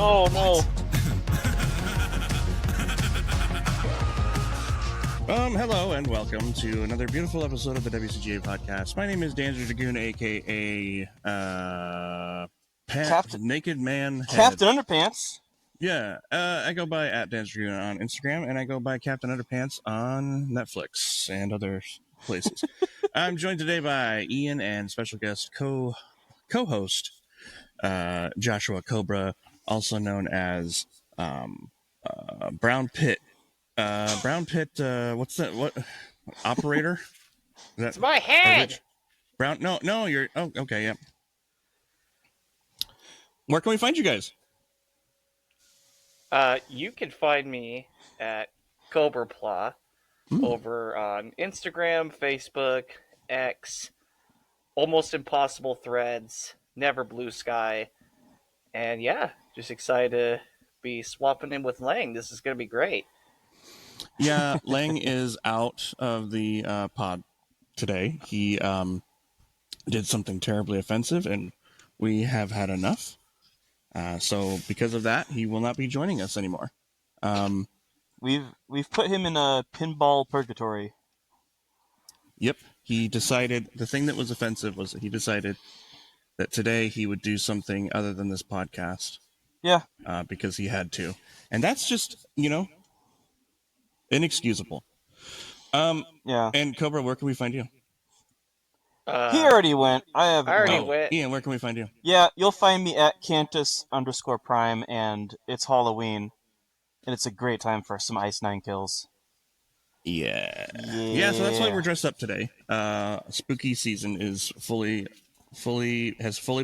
Oh no. Hello and welcome to another beautiful episode of the WCGA podcast. My name is Danzer Dragoon, aka Naked Man Head. Captain Underpants. Yeah, I go by @Danzer Dragoon on Instagram, and I go by Captain Underpants on Netflix and other places. I'm joined today by Ian and special guest co-host Joshua Cobra, also known as Brown Pit. What's that? What operator? It's my head. Brown? No, you're. Oh, okay, yeah. Where can we find you guys? You can find me at Cobrapla over on Instagram, Facebook, X, Almost Impossible Threads, Never Blue Sky, and yeah, just excited to be swapping in with Lang. This is going to be great. Yeah, Lang is out of the pod today. He did something terribly offensive, and we have had enough. So because of that, he will not be joining us anymore. We've put him in a pinball purgatory. Yep, he decided the thing that was offensive was that he decided that today he would do something other than this podcast. Yeah. Because he had to, and that's just inexcusable. Yeah. And Cobra, where can we find you? He already went. I already went. Ian, where can we find you? Yeah, you'll find me at Cantus_Prime, and it's Halloween, and it's a great time for some Ice 9 kills. Yeah. So that's why we're dressed up today. Spooky season is fully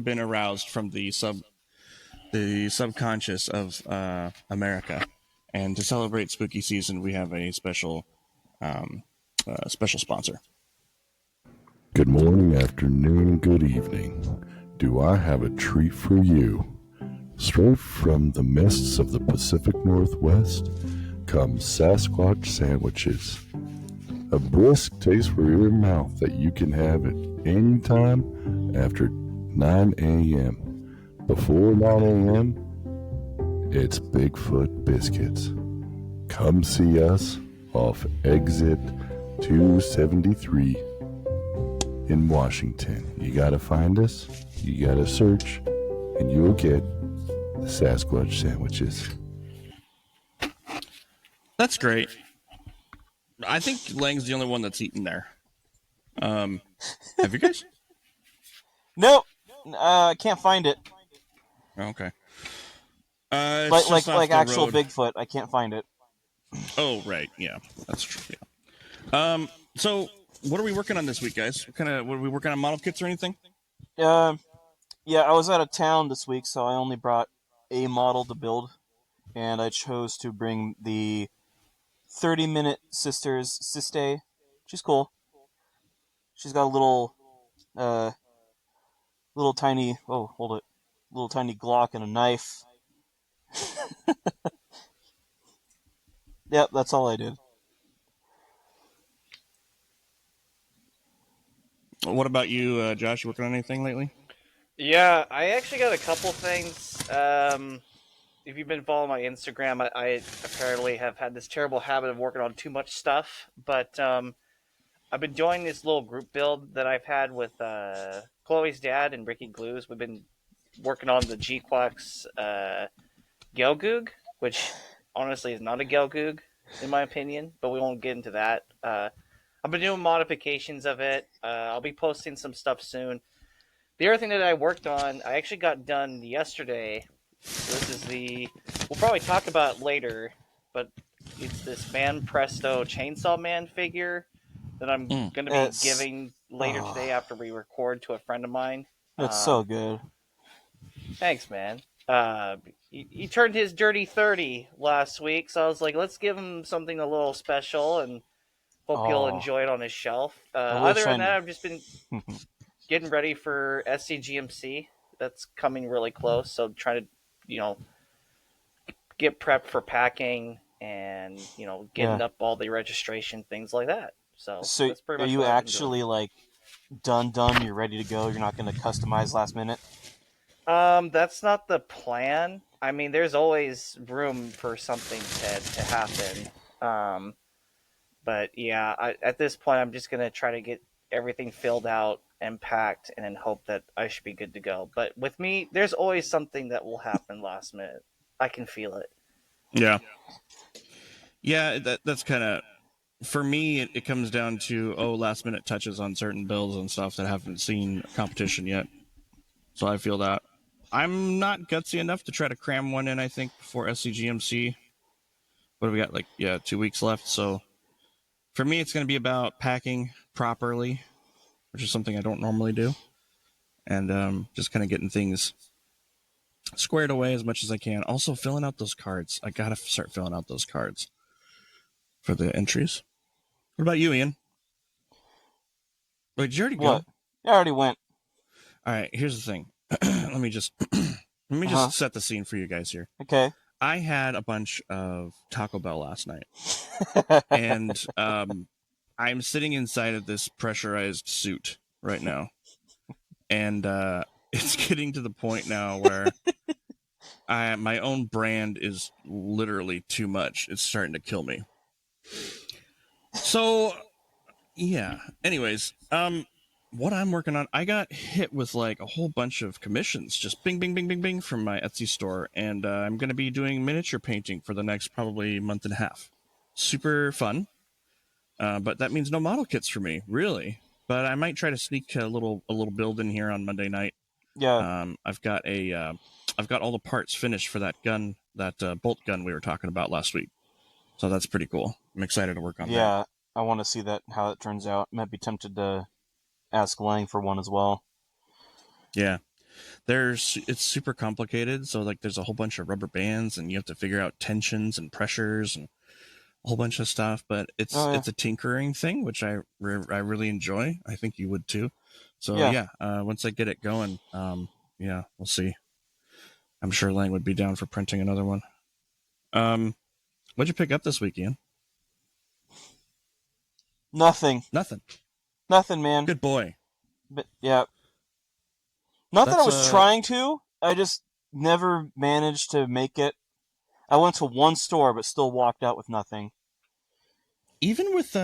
been aroused from the subconscious of America, and to celebrate spooky season, we have a special sponsor. Good morning, afternoon, and good evening. Do I have a treat for you? Straight from the mists of the Pacific Northwest come Sasquatch sandwiches. A brisk taste for your mouth that you can have at any time after 9 a.m. Before 9 a.m., it's Bigfoot Biscuits. Come see us off exit 273 in Washington. You gotta find us, you gotta search, and you'll get the Sasquatch sandwiches. That's great. I think Lang's the only one that's eaten there. Have you guys? Nope. I can't find it. Okay. Like actual road. Bigfoot, I can't find it. Oh, right. Yeah, that's true. Yeah. So what are we working on this week, guys? What are we working on, model kits or anything? Yeah, I was out of town this week, so I only brought a model to build, and I chose to bring the 30-minute Sisters Siste. She's cool. She's got a little tiny Glock and a knife. Yep, that's all I did. What about you, Josh? You working on anything lately? Yeah, I actually got a couple things. If you've been following my Instagram, I apparently have had this terrible habit of working on too much stuff. But I've been joining this little group build that I've had with Chloe's dad and Ricky Glues. We've been working on the G-Quax Gelgoog, which honestly is not a Gelgoog, in my opinion, but we won't get into that. I've been doing modifications of it. I'll be posting some stuff soon. The other thing that I worked on, I actually got done yesterday. This is we'll probably talk about it later, but it's this Man Presto Chainsaw Man figure that I'm going to be giving later today after we record to a friend of mine. That's so good. Thanks, man. He turned his dirty 30 last week, so I was like, let's give him something a little special, and hope he'll enjoy it on his shelf. Other than that, I've just been getting ready for SCGMC. That's coming really close, so trying to, get prepped for packing and, getting up all the registration, things like that. So that's pretty much are you actually, done? You're ready to go? You're not going to customize last minute? That's not the plan. I mean, there's always room for something to happen. Um, but yeah, at this point, I'm just gonna try to get everything filled out and packed, and then hope that I should be good to go. But with me, there's always something that will happen last minute. I can feel it. Yeah. Yeah, that's kind of for me. It comes down to last minute touches on certain builds and stuff that haven't seen competition yet. So I feel that I'm not gutsy enough to try to cram one in. I think before SCGMC. What have we got? 2 weeks left. So for me, it's going to be about packing properly, which is something I don't normally do, and just kind of getting things squared away as much as I can. Also, filling out those cards. I gotta start filling out those cards for the entries. What about you, Ian? Wait, did you already go? What? I already went. All right. Here's the thing. let me just set the scene for you guys here. Okay. I had a bunch of Taco Bell last night, and I'm sitting inside of this pressurized suit right now, and it's getting to the point now where my own brand is literally too much. It's starting to kill me. So, yeah. Anyways, what I'm working on, I got hit with like a whole bunch of commissions, just bing, bing, bing, bing, bing from my Etsy store, and I'm going to be doing miniature painting for the next probably month and a half. Super fun, but that means no model kits for me, really. But I might try to sneak a little build in here on Monday night. Yeah. I've got all the parts finished for that gun, that bolt gun we were talking about last week. So that's pretty cool. I'm excited to work on that. Yeah. I want to see how it turns out. Might be tempted to ask Lang for one as well. Yeah. It's super complicated. So like there's a whole bunch of rubber bands and you have to figure out tensions and pressures and a whole bunch of stuff, but it's a tinkering thing, which I really enjoy. I think you would too. So yeah, once I get it going, yeah, we'll see. I'm sure Lang would be down for printing another one. What'd you pick up this week, Ian? Nothing, man. Good boy. But yeah, not that I was trying to. I just never managed to make it. I went to one store, but still walked out with nothing. Even with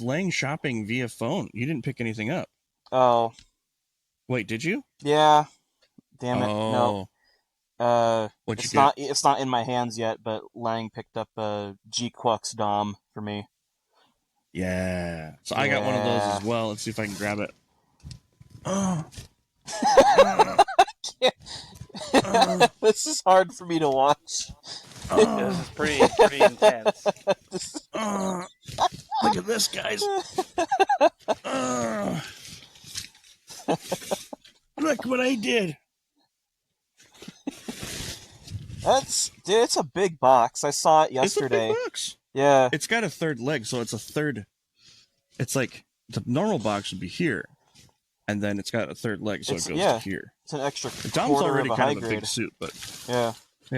Lang shopping via phone, you didn't pick anything up. Oh. Wait, did you? Yeah. Damn it. Oh. No. What'd it's you get? It's not in my hands yet, but Lang picked up a G-Quux Dom for me. Yeah. So I got one of those as well. Let's see if I can grab it. Oh. This is hard for me to watch. This is pretty intense. Look at this, guys. Look what I did. It's a big box. I saw it yesterday. It's a big box. Yeah. It's got a third leg, so it's a third. It's like the normal box would be here, and then it's got a third leg, so it goes to here. It's an extra Dom's already of a kind high of a grade. big suit, but yeah,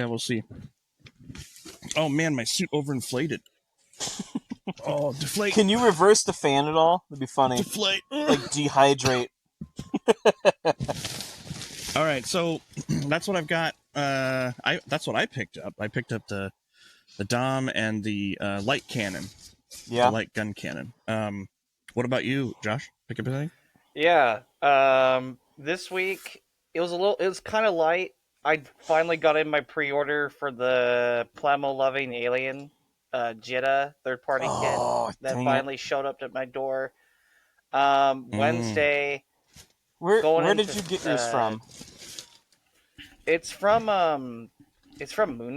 we'll see. Oh man, my suit overinflated. Oh, deflate. Can you reverse the fan at all? That'd be funny. Deflate. Like dehydrate. All right, so that's what I've got. That's what I picked up. I picked up the Dom and the light cannon. Yeah. The light gun cannon. What about you, Josh? Pick up anything? Yeah. This week it was kind of light. I finally got in my pre-order for the Plamo Loving Alien Jitta third-party kit that finally showed up at my door. Wednesday. Where did you get yours from? It's from Moon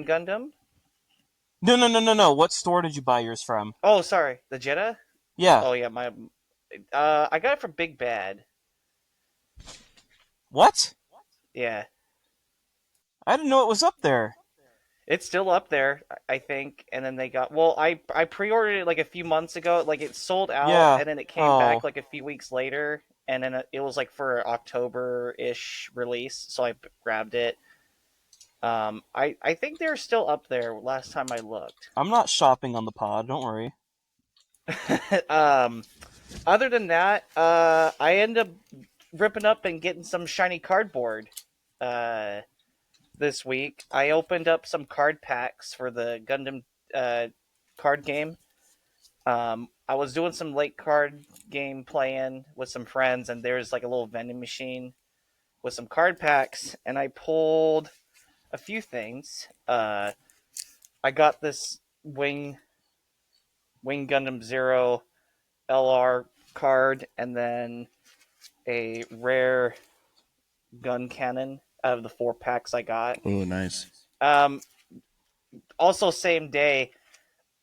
Gundam. No. What store did you buy yours from? Oh, sorry, the Jitta. Yeah. Oh yeah, I got it from Big Bad. What? Yeah. I didn't know it was up there. It's still up there, I think. And then they got... Well, I pre-ordered it like a few months ago. Like, it sold out, and then it came back like a few weeks later. And then it was like for October-ish release, so I grabbed it. I think they're still up there last time I looked. I'm not shopping on the pod, don't worry. Other than that, I end up ripping up and getting some shiny cardboard. this week. I opened up some card packs for the Gundam card game. I was doing some late card game playing with some friends, and there's like a little vending machine with some card packs, and I pulled a few things. I got this Wing Gundam Zero LR card, and then a rare gun cannon out of the 4 packs I got. Oh, nice. Um, also, same day,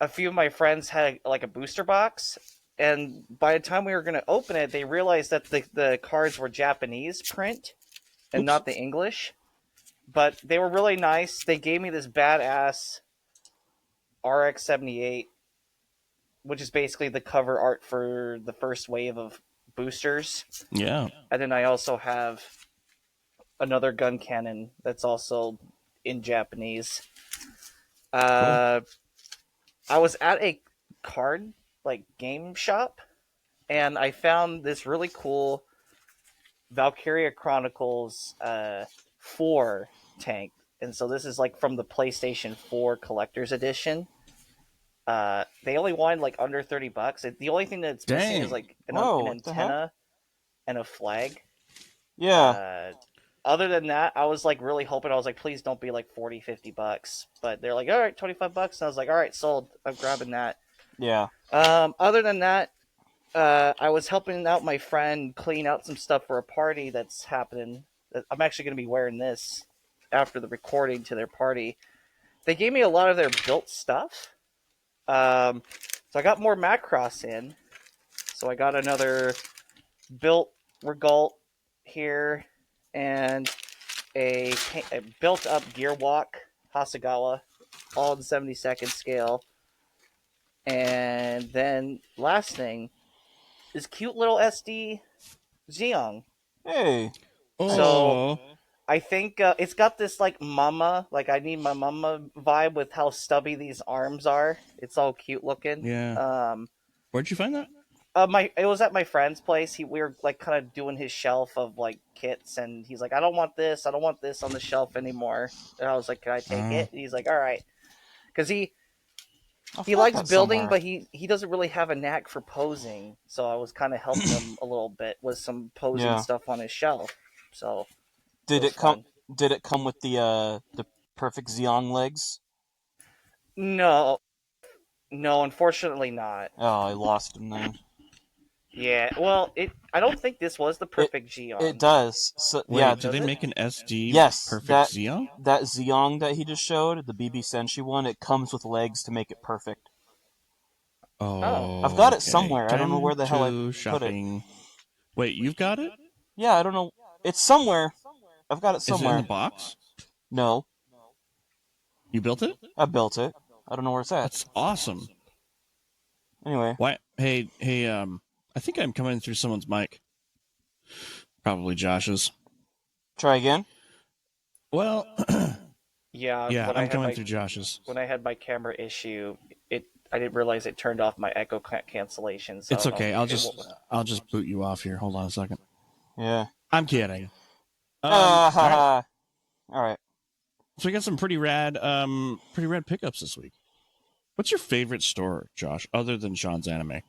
a few of my friends had like a booster box, and by the time we were going to open it, they realized that the cards were Japanese print and not the English. But they were really nice. They gave me this badass RX-78, which is basically the cover art for the first wave of boosters. Yeah. And then I also have another gun cannon that's also in Japanese. I was at a card game shop, and I found this really cool Valkyria Chronicles 4 tank. And so this is like from the PlayStation 4 Collector's Edition. They only wanted like under $30. The only thing that's missing is like an antenna and a flag. Yeah. Other than that, I was like really hoping, I was like, please don't be like $40-$50. But they're like, all right, $25. And I was like, all right, sold. I'm grabbing that. Yeah. Other than that, I was helping out my friend clean out some stuff for a party that's happening. I'm actually going to be wearing this after the recording to their party. They gave me a lot of their built stuff. So I got more Macross in. So I got another built Regault here, and a built-up Gearwalk Hasagawa, all in 72nd scale. And then last thing is cute little SD Zeong. Hey. So I think it's got this like mama, like I need my mama vibe with how stubby these arms are. It's all cute looking. Yeah. Where'd you find that? It was at my friend's place. We were like kind of doing his shelf of like kits, and he's like, I don't want this on the shelf anymore. And I was like, can I take it? And he's like, all right, because he likes building, but he doesn't really have a knack for posing. So I was kind of helping him a little bit with some posing stuff on his shelf. So did it come with the perfect Zeong legs? No, unfortunately not. Oh, I lost him then. Yeah, well, I don't think this was the perfect Zeong. It does. So, wait, yeah, did they make an SD perfect Zeong? That Zeong that he just showed, the BB Senshi one, it comes with legs to make it perfect. Oh. I've got it somewhere. I don't know where the hell I put it. Wait, you've got it? Yeah, I don't know. It's somewhere. I've got it somewhere. Is it in the box? No. You built it? I built it. I don't know where it's at. That's awesome. Anyway. Why? Hey, I think I'm coming through someone's mic. Probably Josh's. Try again? Well, yeah, I'm coming through Josh's. When I had my camera issue, I didn't realize it turned off my echo cancellation. So it's okay. I'll just boot you off here. Hold on a second. Yeah. I'm kidding. All right. So we got some pretty rad pickups this week. What's your favorite store, Josh, other than Sean's Anime?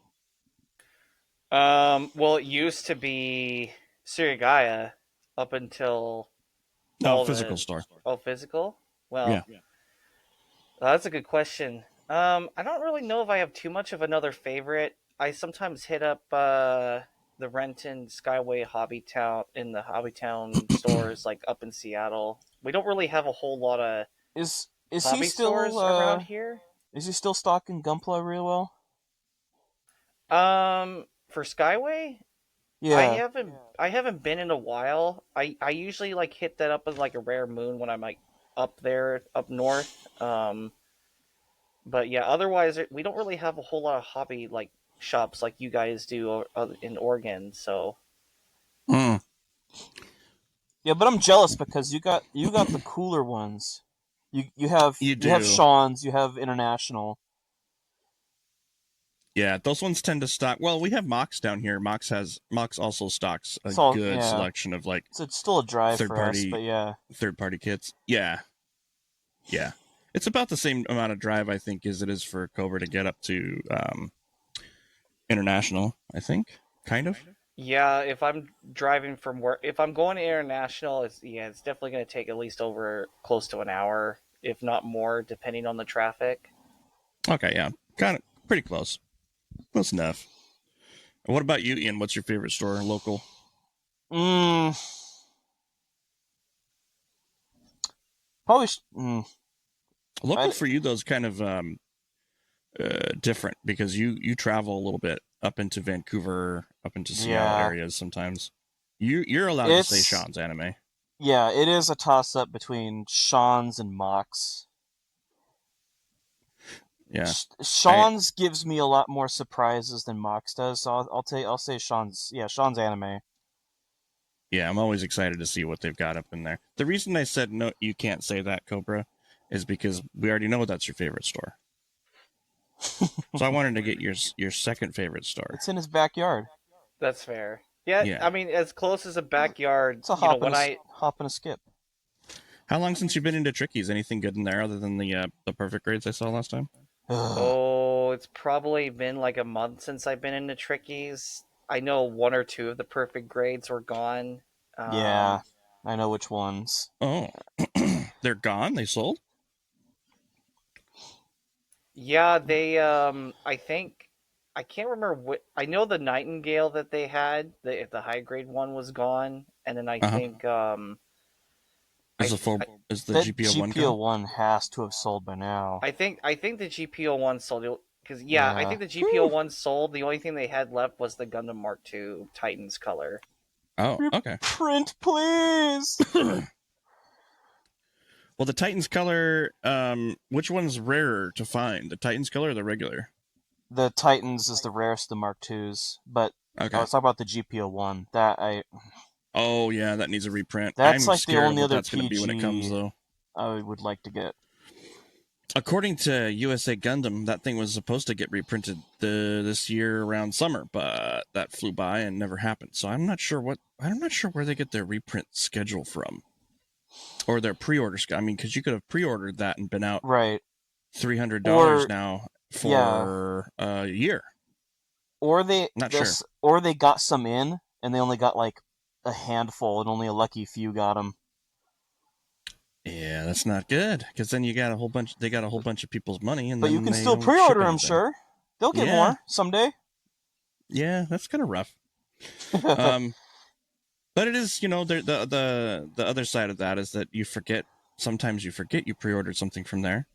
Well, it used to be Surigaya up until physical store. Oh, physical? Well, yeah. That's a good question. I don't really know if I have too much of another favorite. I sometimes hit up the Renton Skyway Hobbytown stores like up in Seattle. We don't really have a whole lot of is hobby he still stores around here. Is he still stocking Gunpla real well? For Skyway? Yeah. I haven't been in a while. I usually like hit that up as like a rare moon when I'm like up north. But yeah, otherwise we don't really have a whole lot of hobby like shops like you guys do in Oregon. So. Yeah, but I'm jealous because you got the cooler ones. You have Sean's, you have International. Yeah, those ones tend to stock. Well, we have Mox down here. Mox also stocks a It's all good yeah. selection of like It's still a drive third for us, but party yeah. kits. Yeah. It's about the same amount of drive, I think, as it is for Cobra to get up to international. I think, kind of. Yeah, if I'm driving from work, if I'm going to international, it's definitely going to take at least over close to an hour, if not more, depending on the traffic. Okay, yeah, kind of pretty close. Close enough. And what about you, Ian? What's your favorite store local? Probably. Local for you, though, is kind of different because you travel a little bit up into Vancouver, up into Seattle areas sometimes. You're allowed to say Sean's Anime. Yeah, it is a toss up between Sean's and Mox. Yeah, Sean's gives me a lot more surprises than Mox does, so I'll say Sean's. Yeah, Sean's Anime. Yeah, I'm always excited to see what they've got up in there. The reason I said no, you can't say that, Cobra, is because we already know that's your favorite store. So I wanted to get your second favorite store. It's in his backyard. That's fair. Yeah, I mean, as close as a backyard. It's a hop and a skip. How long since you've been into Trickies? Anything good in there other than the perfect grades I saw last time? Oh, it's probably been like a month since I've been into Trickies. I know one or two of the perfect grades were gone. Yeah, I know which ones. Oh, they're gone? They sold? Yeah, they. I think I can't remember what. I know the Nightingale that they had. The high grade one was gone, and then I think is the GPO one GPO one has to have sold by now. I think the GPO one sold because I think the GPO one sold. The only thing they had left was the Gundam Mark II Titans color. Oh, okay. Print, please. Well, the Titans color, which one's rarer to find? The Titans color or the regular? The Titans is the rarest of the Mark IIs, but okay. I was talking about the GPO one. Oh yeah, that needs a reprint. That's I'm like scared the only of what other that's going to be when it comes, though. I would like to get. According to USA Gundam, that thing was supposed to get reprinted this year around summer, but that flew by and never happened. So I'm not sure where they get their reprint schedule from, or their pre-order. I mean, because you could have pre-ordered that and been out right $300 now for a year. Or they sure. Or they got some in and they only got like a handful, and only a lucky few got them. Yeah, that's not good, because then you got a whole bunch. They got a whole bunch of people's money, and but then you can still pre-order them. Sure, they'll get more someday. Yeah, that's kind of rough. But it is, the other side of that is that you forget. Sometimes you forget you pre-ordered something from there,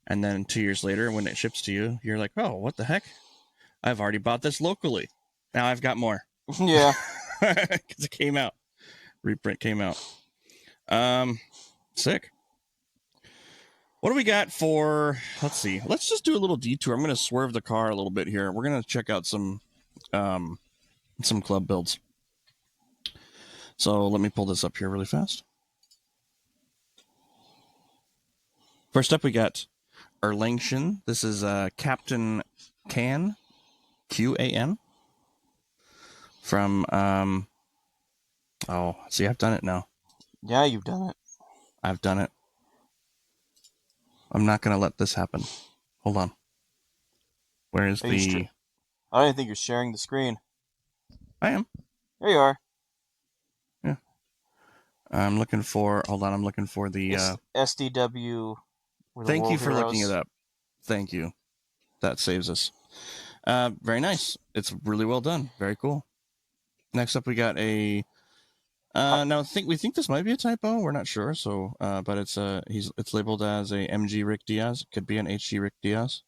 and then 2 years later, when it ships to you, you're like, "Oh, what the heck? I've already bought this locally. Now I've got more." Yeah, because it came out. Reprint came out. Sick. What do we got for? Let's see. Let's just do a little detour. I'm going to swerve the car a little bit here. We're going to check out some club builds. So let me pull this up here really fast. First up, we got Erlangshin. This is Captain Can, Q-A-N. From see, I've done it now. Yeah, you've done it. I've done it. I'm not going to let this happen. Hold on. Where is the... I don't think you're sharing the screen. I am. There you are. Yeah. I'm looking for... Hold on, I'm looking for the... SDW. Thank you for looking it up. Thank you. That saves us. Very nice. It's really well done. Very cool. Next up, we got a... now we think this might be a typo. We're not sure. So, but it's labeled as a MG Rick Diaz. It could be an HG Rick Diaz.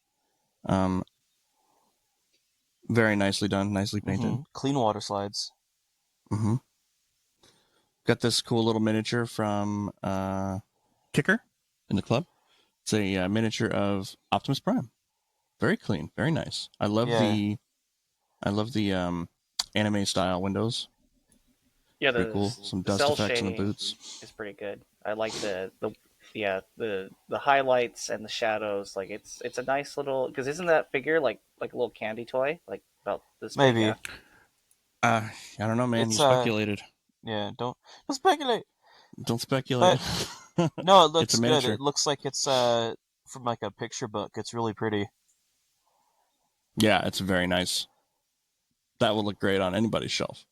Very nicely done. Nicely painted. Mm-hmm. Clean water slides. Mm-hmm. Got this cool little miniature from Kicker in the club. It's a miniature of Optimus Prime. Very clean. Very nice. I love the anime style windows. Yeah, pretty cool. Some dust effects on the boots. It's pretty good. I like the yeah, the highlights and the shadows, like it's a nice little, because isn't that figure like a little candy toy, like about this big? Maybe Yeah. I don't know, man. You it's speculated. yeah. Don't speculate. Don't speculate. But no, it It's a looks good. miniature. It looks like it's from like a picture book. It's really pretty. Yeah, it's very nice. That would look great on anybody's shelf.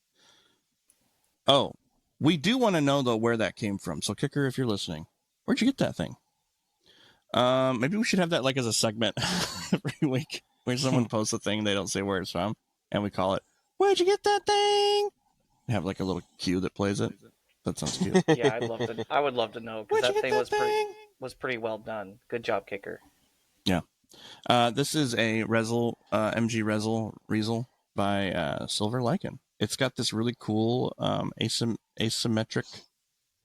Oh, we do want to know though where that came from. So, Kicker, if you're listening, where'd you get that thing? Maybe we should have that like as a segment every week where someone posts a thing, they don't say where it's from, and we call it "Where'd you get that thing?" Have like a little cue that plays it. That sounds cute. Yeah, I would love to know, because Where'd you that get thing that thing? was pretty well done. Good job, Kicker. Yeah. This is a MG Rezel by Silver Lichen. It's got this really cool asymmetric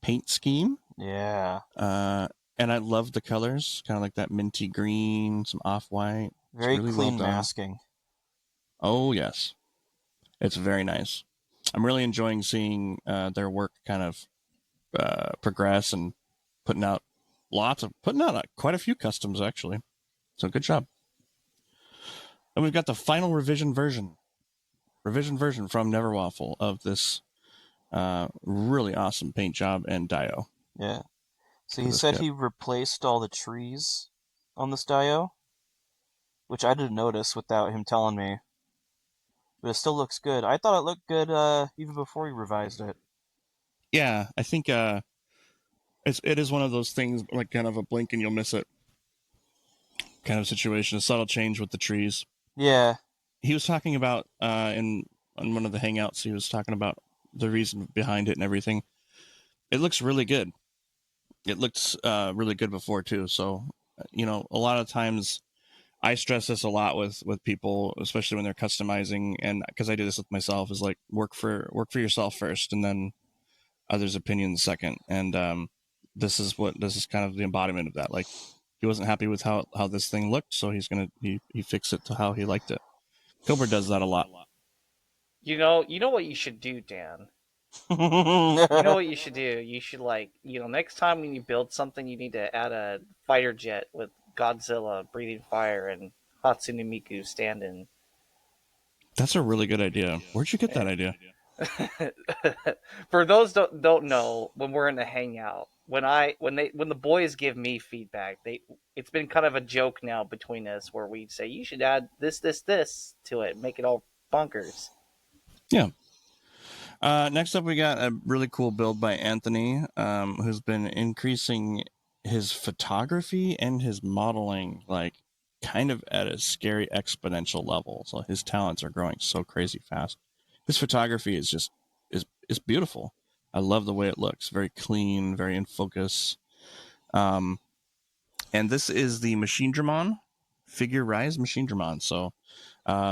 paint scheme. Yeah. And I love the colors, kind of like that minty green, some off-white. It's Very really well clean done. masking. Oh, yes. It's very nice. I'm really enjoying seeing their work kind of progress and putting out quite a few customs, actually. So good job. And we've got the final revision version from Neverwaffle of this really awesome paint job and dio. Yeah. So he said he replaced all the trees on this dio, which I didn't notice without him telling me. But it still looks good. I thought it looked good even before he revised it. Yeah, I think it is one of those things, like kind of a blink and you'll miss it kind of situation. A subtle change with the trees. Yeah. He was talking about on one of the hangouts. He was talking about the reason behind it and everything. It looks really good. It looks really good before too. So, a lot of times I stress this a lot with people, especially when they're customizing, and because I do this with myself, is like work for yourself first, and then others' opinions second. And this is kind of the embodiment of that. Like, he wasn't happy with how this thing looked, so he fixed it to how he liked it. Cobra does that a lot. You know what you should do, Dan. You know what you should do? You should, next time when you build something, you need to add a fighter jet with Godzilla breathing fire and Hatsune Miku standing. That's a really good idea. Where'd you get that idea? For those don't know, when we're in the hangout, when the boys give me feedback, it's been kind of a joke now between us where we say you should add this to it, make it all bonkers. Yeah. Next up, we got a really cool build by Anthony, who's been increasing his photography and his modeling, like kind of at a scary exponential level. So his talents are growing so crazy fast. His photography is beautiful. I love the way it looks. Very clean, very in focus. And this is the Machine Dramon Figure Rise Machine Dramon. So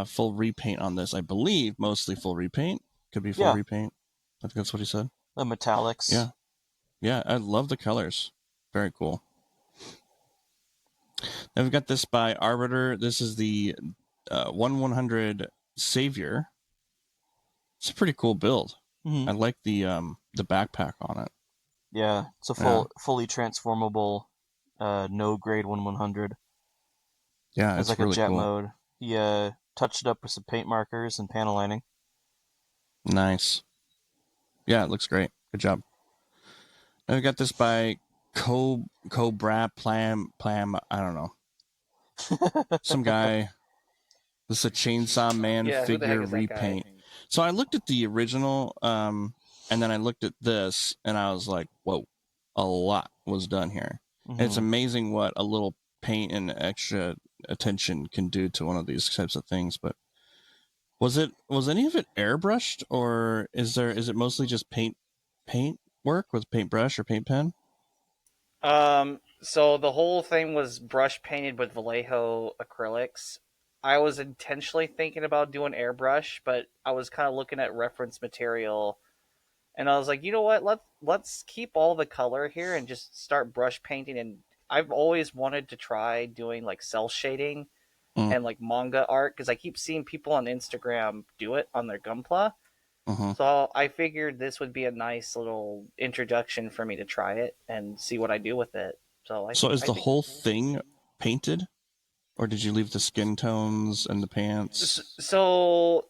full repaint on this, I believe, mostly full repaint. Could be full repaint. I think that's what he said. The metallics. Yeah. Yeah, I love the colors. Very cool. Then we've got this by Arbiter. This is the 1/100 Savior. It's a pretty cool build. Mm-hmm. I like the backpack on it. Yeah, it's a fully transformable no grade 1/100. Yeah, it's like really a jet cool. mode. He touched it up with some paint markers and panel lining. Nice. Yeah, it looks great. Good job. And we got this by Cobra Plam. I don't know. Some guy. This is a Chainsaw Man figure repaint. So I looked at the original, and then I looked at this, and I was like, whoa, a lot was done here. Mm-hmm. And it's amazing what a little paint and extra attention can do to one of these types of things. But was any of it airbrushed, or is it mostly just paint work with paintbrush or paint pen? So the whole thing was brush painted with Vallejo acrylics. I was intentionally thinking about doing airbrush, but I was kind of looking at reference material, and I was like, you know what? Let's keep all the color here and just start brush painting. And I've always wanted to try doing like cell shading and like manga art, because I keep seeing people on Instagram do it on their Gunpla. So I figured this would be a nice little introduction for me to try it and see what I do with it. So I So think is the whole thing painted, or did you leave the skin tones and the pants? so.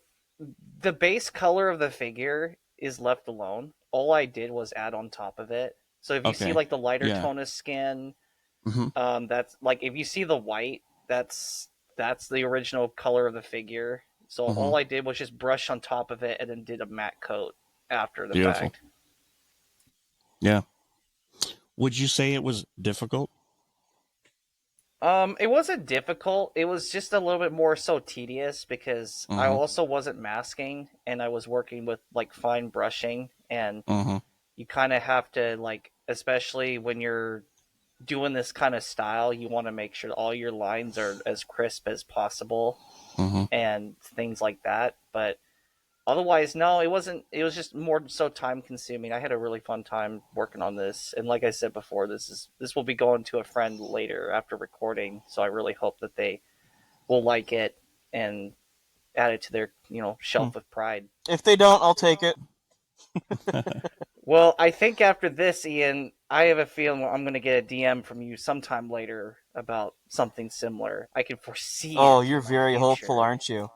The base color of the figure is left alone. All I did was add on top of it. So if you see Okay. like the lighter Yeah. tone of skin, Mm-hmm. that's like if you see the white, that's the original color of the figure. So Mm-hmm. all I did was just brush on top of it and then did a matte coat after the Beautiful. fact. Yeah. Would you say it was difficult? It wasn't difficult. It was just a little bit more so tedious because I Mm-hmm. also wasn't masking and I was working with like fine brushing, and Mm-hmm. you kind of have to like, especially when you're doing this kind of style, you want to make sure all your lines are as crisp as possible Mm-hmm. and things like that. But otherwise, no, it wasn't. It was just more so time consuming. I had a really fun time working on this, and like I said before, this will be going to a friend later after recording. So I really hope that they will like it and add it to their shelf with pride. If they don't, I'll take it. Well, I think after this, Ian, I have a feeling I'm going to get a DM from you sometime later about something similar. I can foresee. Oh, it you're in my very future. hopeful, aren't you?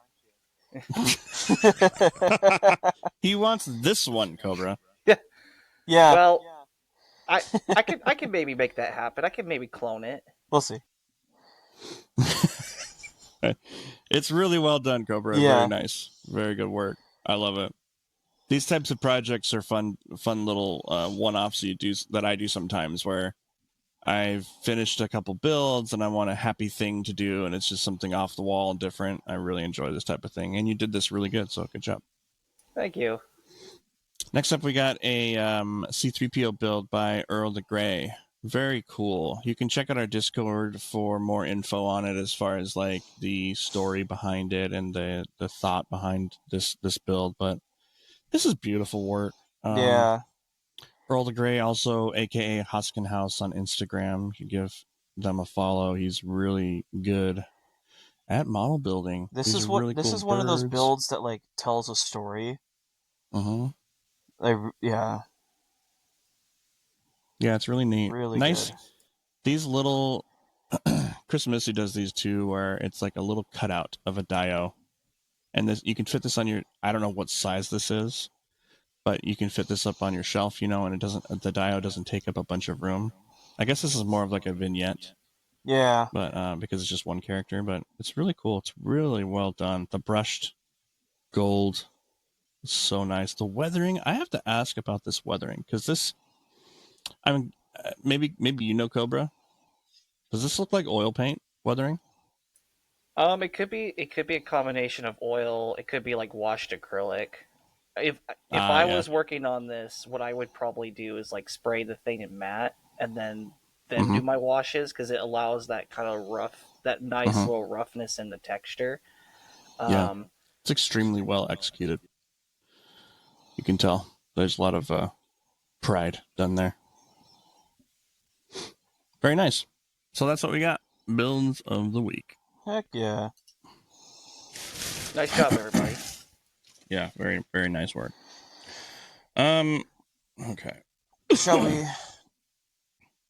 He wants this one, Cobra. Yeah, Well, I can maybe make that happen. I can maybe clone it. we'll see. It's really well done, Cobra. Yeah. Very nice. Very good work. I love it. These types of projects are fun little one-offs that I do sometimes, where I've finished a couple builds and I want a happy thing to do, and it's just something off the wall and different. I really enjoy this type of thing, and you did this really good, so good job. Thank you. Next up, we got a C3PO build by Earl the Grey. Very cool. You can check out our Discord for more info on it, as far as like the story behind it and the thought behind this build. But this is beautiful work. Yeah. Earl the Grey, also aka Hoskin House on Instagram. You give them a follow. He's really good at model building. This These is are what really this cool is one of those birds. builds that like tells a story. Uh-huh. Yeah. Yeah, it's really neat. Really nice. good. These little Chris Missy does these too, where it's like a little cutout of a dio, and this you can fit this on your. I don't know what size this is, but you can fit this up on your shelf, and it doesn't. The dio doesn't take up a bunch of room. I guess this is more of like a vignette, Yeah. but because it's just one character. But it's really cool. It's really well done. The brushed gold is so nice. The weathering. I have to ask about this weathering, because this. I mean, maybe Cobra. Does this look like oil paint weathering? It could be a combination of oil. It could be like washed acrylic. If I Yeah. was working on this, what I would probably do is like spray the thing in matte and then Mhm. do my washes, because it allows that kind of rough, that nice Mhm. little roughness in the texture. Yeah. It's extremely well executed. You can tell there's a lot of pride done there. Very nice. So that's what we got. Builds of the week. Heck yeah. Nice job, everybody. Yeah, very, very nice work. Okay. Shall we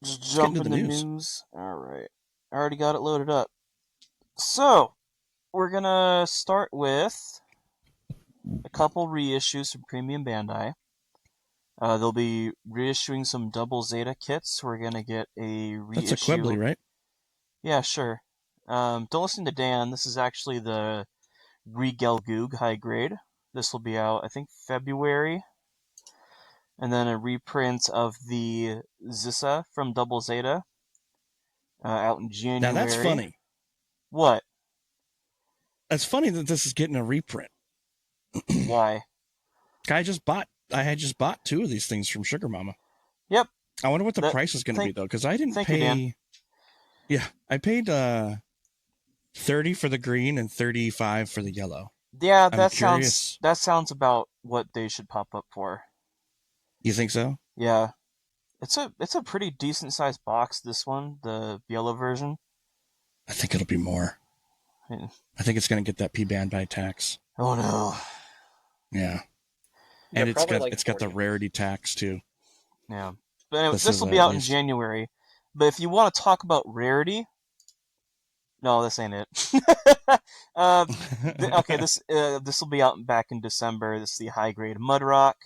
just jump into into the news. news? All right. I already got it loaded up. So, we're going to start with a couple reissues from Premium Bandai. They'll be reissuing some Double Zeta kits. We're going to get a reissue. That's a Quebly, right? Yeah, sure. Don't listen to Dan. This is actually the Regelgoog high grade. This will be out, I think, February. And then a reprint of the Zissa from Double Zeta out in January. Now that's funny. What? That's funny that this is getting a reprint. Why? I had just bought 2 of these things from Sugar Mama. Yep. I wonder what the price is going to be, though, because I didn't pay. You, Dan. Yeah, I paid $30 for the green and $35 for the yellow. Yeah, that sounds about what they should pop up for. You think so? Yeah. It's a pretty decent sized box, this one, the yellow version. I think it'll be more. Yeah. I think it's going to get that P-Bandai tax. Oh no. Yeah. And it's got the rarity tax too. Yeah. But anyway, this will be out in January. But if you want to talk about rarity, no, this ain't it. Okay, this will be out back in December. This is the high grade mud rock.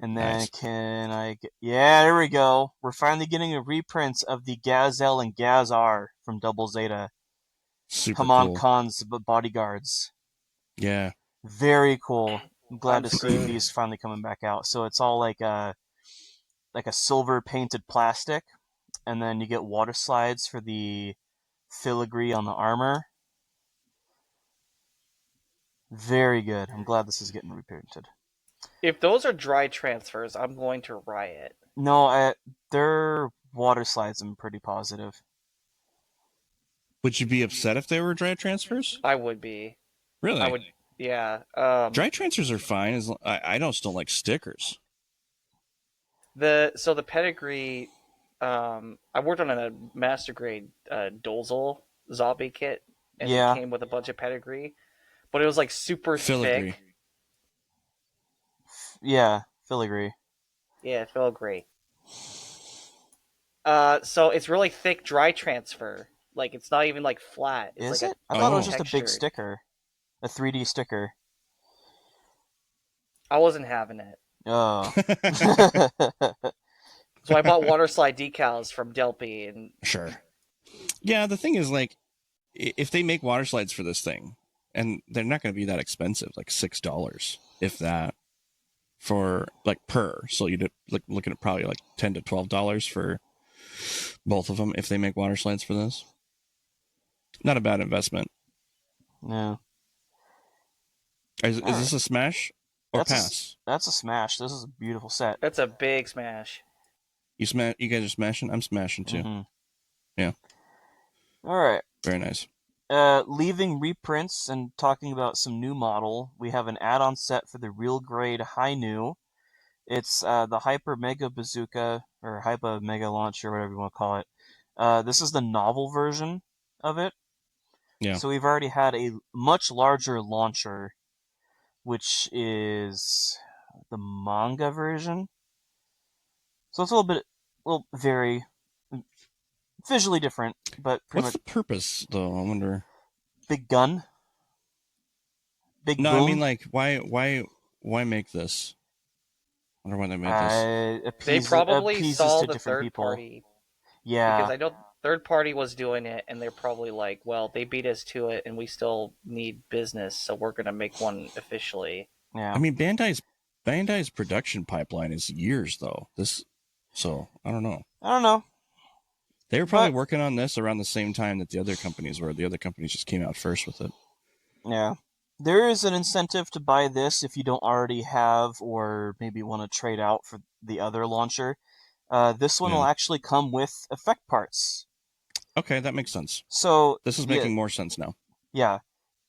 And then Nice. can I get... Yeah, there we go. We're finally getting a reprint of the Gazelle and Gaz-R from Double Zeta. Super Haman cool. Khan's bodyguards. Yeah. Very cool. I'm glad to see screwed. these finally coming back out. So it's all like a silver painted plastic, and then you get water slides for the filigree on the armor. Very good. I'm glad this is getting reprinted. If those are dry transfers, I'm going to riot. No, their water slides, I'm pretty positive. Would you be upset if they were dry transfers? I would be. Really? I would. Yeah. Dry transfers are fine. I don't like stickers. The pedigree. I worked on a master grade Dolzel zombie kit, and Yeah. it came with a bunch of pedigree, but it was like super Filigree. thick. Yeah, filigree. Yeah, filigree. So it's really thick dry transfer. Like it's not even like flat. It's Is like it? I thought it was Oh. just a big textured. sticker. A 3D sticker. I wasn't having it. Oh. So I bought water slide decals from Delpy, and Sure. Yeah, the thing is, like, if they make water slides for this thing, and they're not going to be that expensive, like $6, if that, for like per. So you'd like looking at probably like $10 to $12 for both of them if they make water slides for this. Not a bad investment. No. Is this a smash or pass? That's a smash. This is a beautiful set. that's a big smash. You guys are smashing. I'm smashing too. Mm-hmm. Yeah. All right. Very nice. Leaving reprints and talking about some new model, we have an add-on set for the real grade High New. It's the Hyper Mega Bazooka, or Hyper Mega Launcher, whatever you want to call it. This is the novel version of it. Yeah. So we've already had a much larger launcher, which is the manga version. So it's a little very visually different, but pretty What's much the purpose, though? I wonder. big gun. Big No, boom. I mean, like, why make this? I wonder why they made this. They probably appeases saw to the different third people. party. Yeah. Because I know third party was doing it, and they're probably like, well, they beat us to it, and we still need business, so we're going to make one officially. Yeah. I mean, Bandai's production pipeline is years, though. So I don't know. They were probably working on this around the same time that the other companies were. The other companies just came out first with it. Yeah. There is an incentive to buy this if you don't already have, or maybe want to trade out for the other launcher. This one will actually come with effect parts. Okay, that makes sense. So this is making more sense now. Yeah.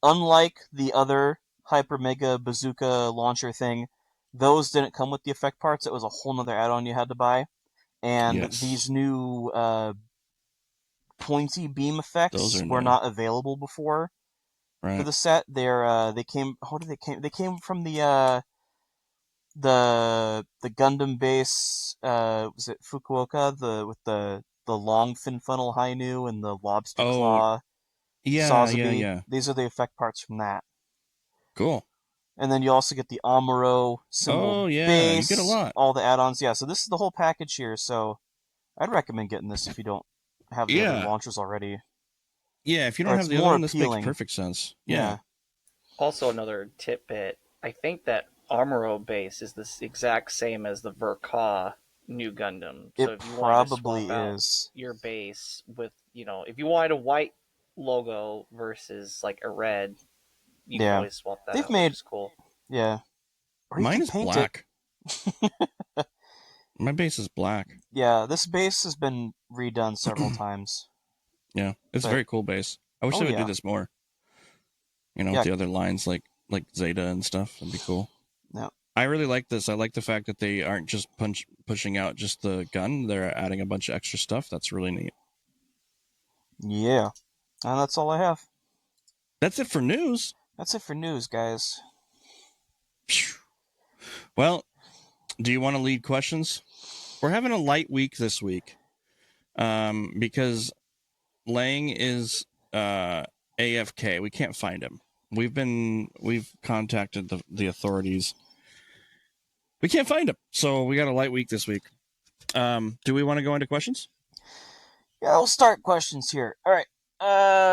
Unlike the other Hyper Mega Bazooka launcher thing, those didn't come with the effect parts. It was a whole nother add-on you had to buy. And these new pointy beam effects were not available before for the set. They came. How did they came? They came from the Gundam base. Was it Fukuoka? With the long fin funnel Hainu and the lobster claw. Yeah. These are the effect parts from that. Cool. And then you also get the Amuro symbol base. You get a lot. All the add-ons. Yeah, so this is the whole package here. So I'd recommend getting this if you don't have the other launchers already. Yeah, if you don't have the other one, this makes perfect sense. Yeah. Also, another tidbit. I think that Amuro base is the exact same as the Verka new Gundam. So if you probably is your base with, if you wanted a white logo versus like a red, you can always swap that out, which is cool. Yeah. Mine is black. My base is black. Yeah, this base has been redone several times. Yeah, it's a very cool base. I wish they would do this more. With the other lines like Zeta and stuff. That'd be cool. Yeah. I really like this. I like the fact that they aren't just pushing out just the gun. They're adding a bunch of extra stuff. That's really neat. Yeah. And that's all I have. That's it for news. That's it for news, guys. Well, do you want to lead questions? We're having a light week this week. because Lang is AFK. We can't find him. We've contacted the authorities. We can't find him, so we got a light week this week. Do we want to go into questions? Yeah, we'll start questions here. All right.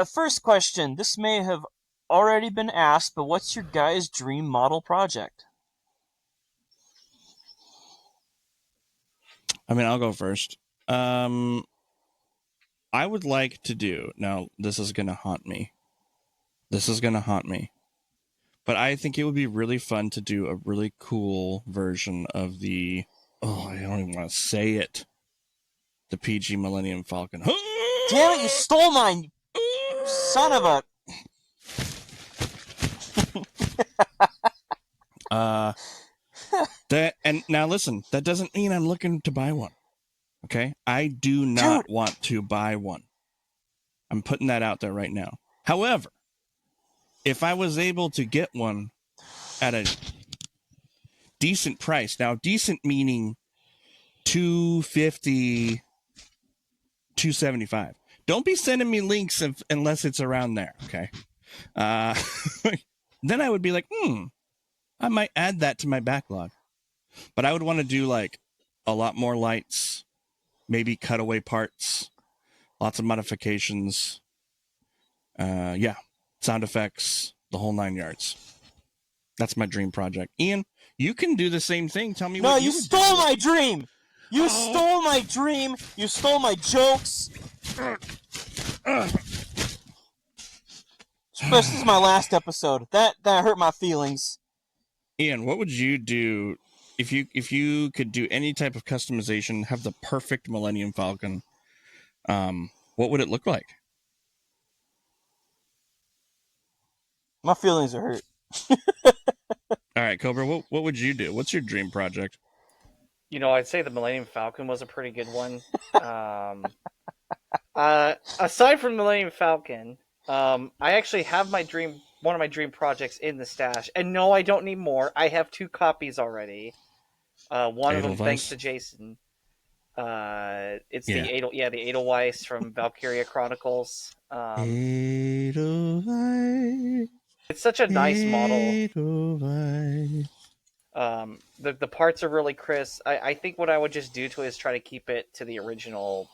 First question. This may have already been asked, but what's your guys' dream model project? I mean, I'll go first. I would like to do, now this is going to haunt me. But I think it would be really fun to do a really cool version of I don't even want to say it. The PG Millennium Falcon. Damn it, you stole mine, you son of a... And now listen, that doesn't mean I'm looking to buy one. Okay? I do not want to buy one. I'm putting that out there right now. However, if I was able to get one at a decent price, now decent meaning $250, $275. Don't be sending me links unless it's around there, okay? Then I would be like, I might add that to my backlog. But I would want to do like a lot more lights, maybe cutaway parts, lots of modifications. Sound effects, the whole 9 yards. That's my dream project. Ian, you can do the same thing. Tell me No, what you stole my dream! You stole my dream! You stole my jokes! This is my last episode. That hurt my feelings. Ian, what would you do if you could do any type of customization, have the perfect Millennium Falcon? What would it look like? My feelings are hurt. All right, Cobra, what would you do? What's your dream project? I'd say the Millennium Falcon was a pretty good one. Aside from Millennium Falcon, I actually have one of my dream projects in the stash. And no, I don't need more. I have 2 copies already. One of them, thanks to Jason. It's the Edelweiss from Valkyria Chronicles. Edelweiss. It's such a nice model. The parts are really crisp. I think what I would just do to it is try to keep it to the original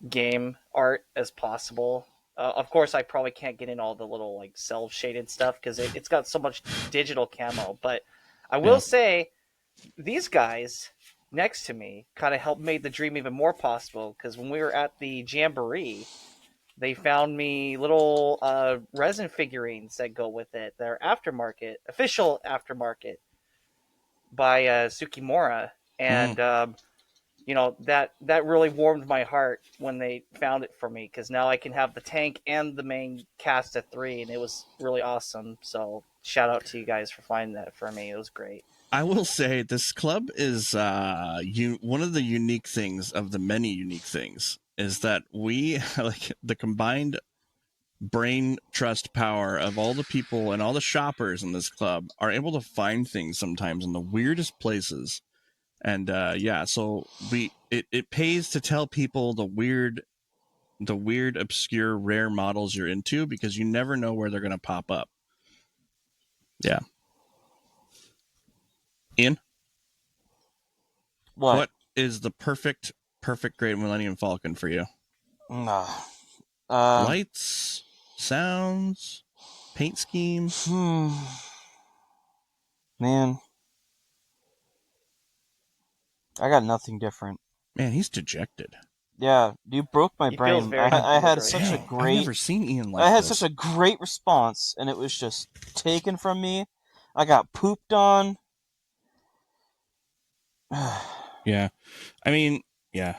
game art as possible. Of course, I probably can't get in all the little like cel shaded stuff because it's got so much digital camo. But I will say, these guys next to me kind of helped made the dream even more possible, because when we were at the Jamboree, they found me little resin figurines that go with it. They're official aftermarket by Tsukimura, and that really warmed my heart when they found it for me, because now I can have the tank and the main cast of 3, and it was really awesome. So shout out to you guys for finding that for me. It was great. I will say this club is one of the unique things of the many unique things is that we like the combined brain trust power of all the people and all the shoppers in this club are able to find things sometimes in the weirdest places. And so it pays to tell people the weird, obscure, rare models you're into, because you never know where they're going to pop up. Yeah. Ian? What is the perfect Great Millennium Falcon for you? Lights, sounds, paint scheme. Man, I got nothing different. Man, he's dejected. Yeah, you broke my brain. I had such a great. I've never seen Ian like I had this. such a great response, and it was just taken from me. I got pooped on. Yeah, I mean, yeah,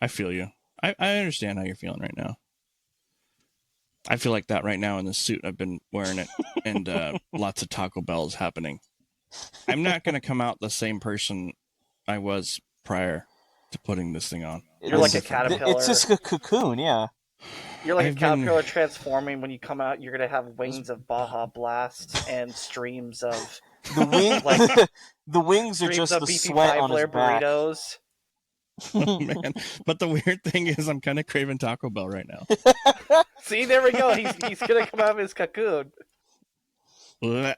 I feel you. I understand how you're feeling right now. I feel like that right now in the suit. I've been wearing it, and lots of Taco Bell's happening. I'm not going to come out the same person I was prior to putting this thing on. You're like a caterpillar. It's just a cocoon, yeah. You're like a caterpillar transforming. When you come out, you're going to have wings of Baja Blast and streams of... The wings are just the sweat on his back. Burritos. Oh man! But the weird thing is, I'm kind of craving Taco Bell right now. See, there we go. He's gonna come out of his cocoon. Blech.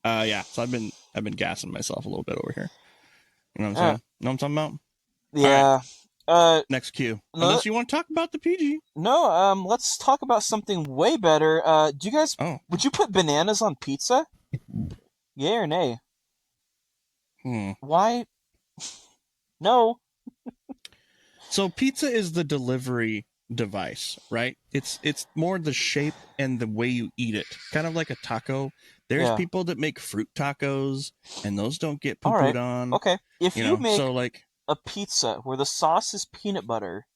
Yeah. So I've been gassing myself a little bit over here. You know what I'm saying? Know what I'm talking about? Yeah. Next cue. No, Unless you want to talk about the PG. no. Let's talk about something way better. Do you guys? Oh. Would you put bananas on pizza? Yay or nay? Why? No. So pizza is the delivery device, right? It's more the shape and the way you eat it. Kind of like a taco. There's Yeah. people that make fruit tacos and those don't get All right. poo-pooed on. Okay. If you make so like a pizza where the sauce is peanut butter,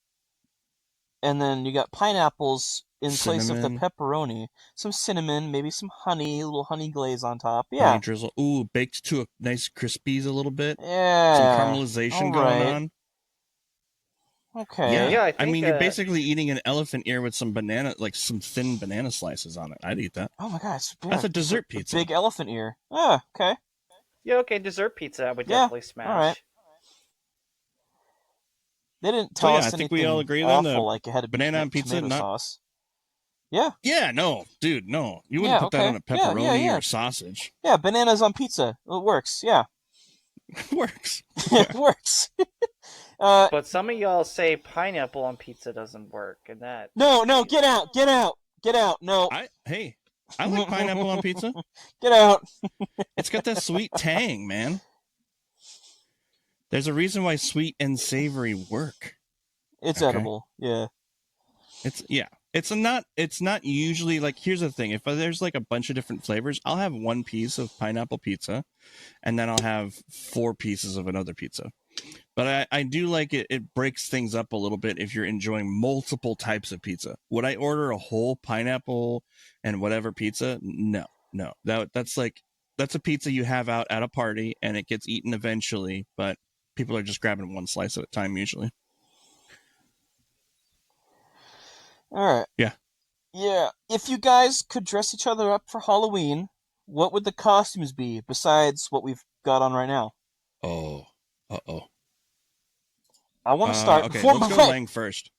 and then you got pineapples in place of the cinnamon, pepperoni, some cinnamon, maybe some honey, a little honey glaze on top. honey Yeah. drizzle. Ooh, baked to a nice crispies a little bit. Yeah. Some caramelization going on. Okay. Yeah, I mean, you're basically eating an elephant ear with some banana, like some thin banana slices on it. I'd eat that. Oh my god, That's a dessert pizza. Big elephant ear. Ah, okay. Yeah, okay, dessert pizza I would definitely smash. All right. They didn't tell us I think anything we all agree awful on the like it had to be banana on pizza, tomato not sauce. Yeah. Yeah, no, dude, no. You wouldn't put that on a pepperoni or a sausage. Yeah, bananas on pizza. It works. Yeah. It works. It works. But some of y'all say pineapple on pizza doesn't work, and that. No, get out, get out, get out. No. I like pineapple on pizza. Get out. It's got that sweet tang, man. There's a reason why sweet and savory work. It's edible. Yeah. It's not usually like, here's the thing. If there's like a bunch of different flavors, I'll have one piece of pineapple pizza and then I'll have 4 pieces of another pizza. But I do like it. It breaks things up a little bit if you're enjoying multiple types of pizza. Would I order a whole pineapple and whatever pizza? No. That's a pizza you have out at a party and it gets eaten eventually, but people are just grabbing one slice at a time usually. All right. Yeah. Yeah. If you guys could dress each other up for Halloween, what would the costumes be besides what we've got on right now? Oh. Uh-oh. I want to start. Okay, let's go Lang first.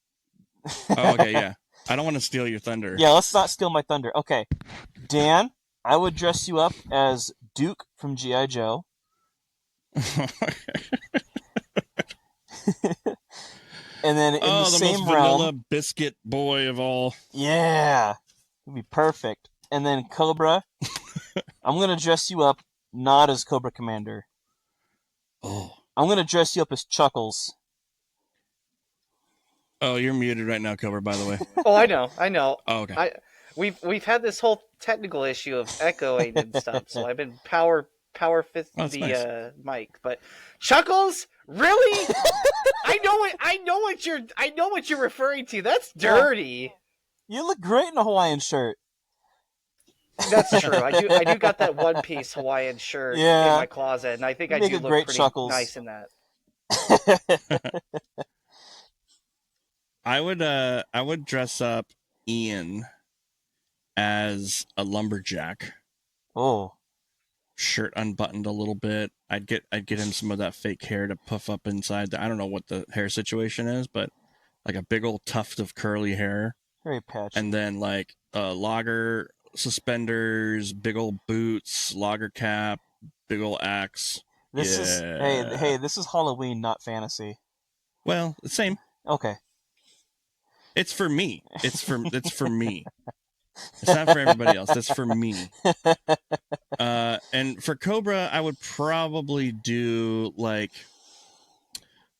Oh, okay, yeah. I don't want to steal your thunder. Yeah, let's not steal my thunder. Okay. Dan, I would dress you up as Duke from G.I. Joe. And then in the same most vanilla realm, biscuit boy of all. Yeah. It'd be perfect. And then Cobra, I'm going to dress you up not as Cobra Commander. Oh. I'm going to dress you up as Chuckles. Oh, you're muted right now, Cobra, by the way. Oh, I know. Oh, okay. We've had this whole technical issue of echoing and stuff, so I've been power fist the mic. But Chuckles, really? I know what you're referring to. That's dirty. You look great in a Hawaiian shirt. That's true. I do got that one piece Hawaiian shirt in my closet, and I think I do look pretty Chuckles. nice in that. I would dress up Ian as a lumberjack. Oh. Shirt unbuttoned a little bit. I'd get him some of that fake hair to puff up inside. I don't know what the hair situation is, but like a big old tuft of curly hair. Very patchy. And then like lager suspenders, big old boots, lager cap, big old axe. This is Halloween, not fantasy. Well, same. Okay. It's for me. It's for me. It's not for everybody else. It's for me. And for Cobra, I would probably do like,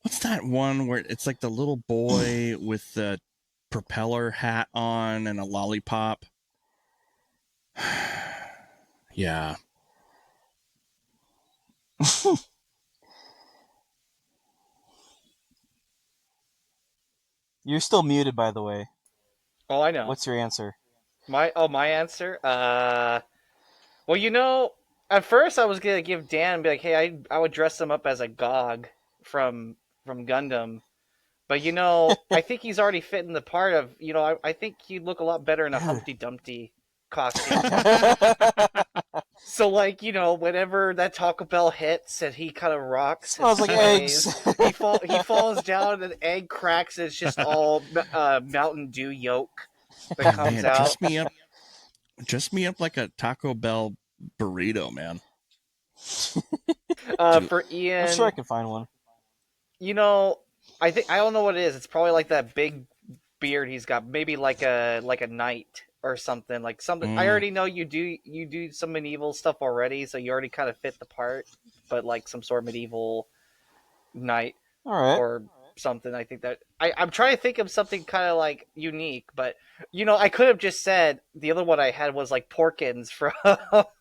what's that one where it's like the little boy with the propeller hat on and a lollipop? Yeah. You're still muted, by the way. Oh, I know. What's your answer? My answer? Well, at first I was gonna give Dan and be like, hey, I would dress him up as a Gog from Gundam. But I think he's already fitting the part of, I think he'd look a lot better in a Humpty Dumpty costume. So, like, whenever that Taco Bell hits and he kind of rocks Smells and like sways, eggs. he falls down and an egg cracks and it's just all Mountain Dew yolk that Oh comes man, out. dress me up like a Taco Bell burrito, man. Dude, For I'm sure I Ian, can find one. I don't know what it is. It's probably like that big beard he's got, maybe like a knight or something. Like something. I already know you do some medieval stuff already, so you already kind of fit the part. But like some sort of medieval knight All right. or something. I think that I'm trying to think of something kind of like unique, but I could have just said the other one I had was like Porkins from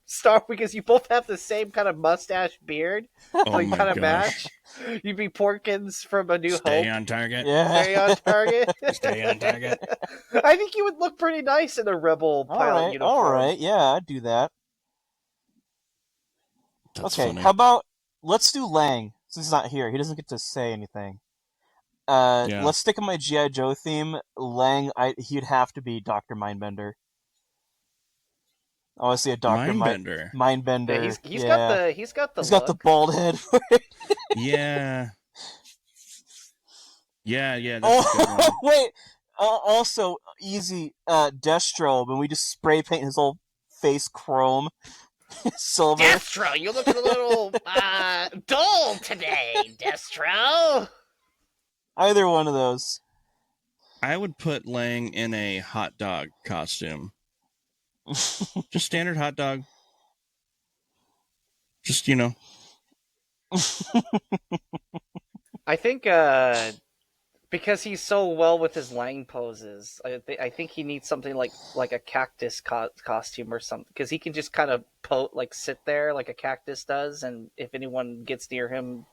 Star, because you both have the same kind of mustache beard, oh so you my kind of gosh. match. You'd be Porkins from A New Stay Hope. on target. Yeah. Stay on target. Stay on target. I think you would look pretty nice in a rebel pilot uniform. All right. Yeah, I'd do that. That's Okay, funny. how about let's do Lang since he's not here. He doesn't get to say anything. Yeah. Let's stick on my GI Joe theme. Lang, he'd have to be Dr. Mindbender. I want to see a Dr. Mindbender. Mindbender. Yeah, he's got the He's look. got the bald head. Yeah. Yeah, that's a good one. Oh, wait. Also, easy Destro, and we just spray paint his whole face chrome. Silver. Destro, you look a little dull today, Destro. Either one of those. I would put Lang in a hot dog costume. Just standard hot dog. Just, I think because he's so well with his Lang poses, I think he needs something like a cactus costume or something, because he can just kind of sit there like a cactus does, and if anyone gets near him,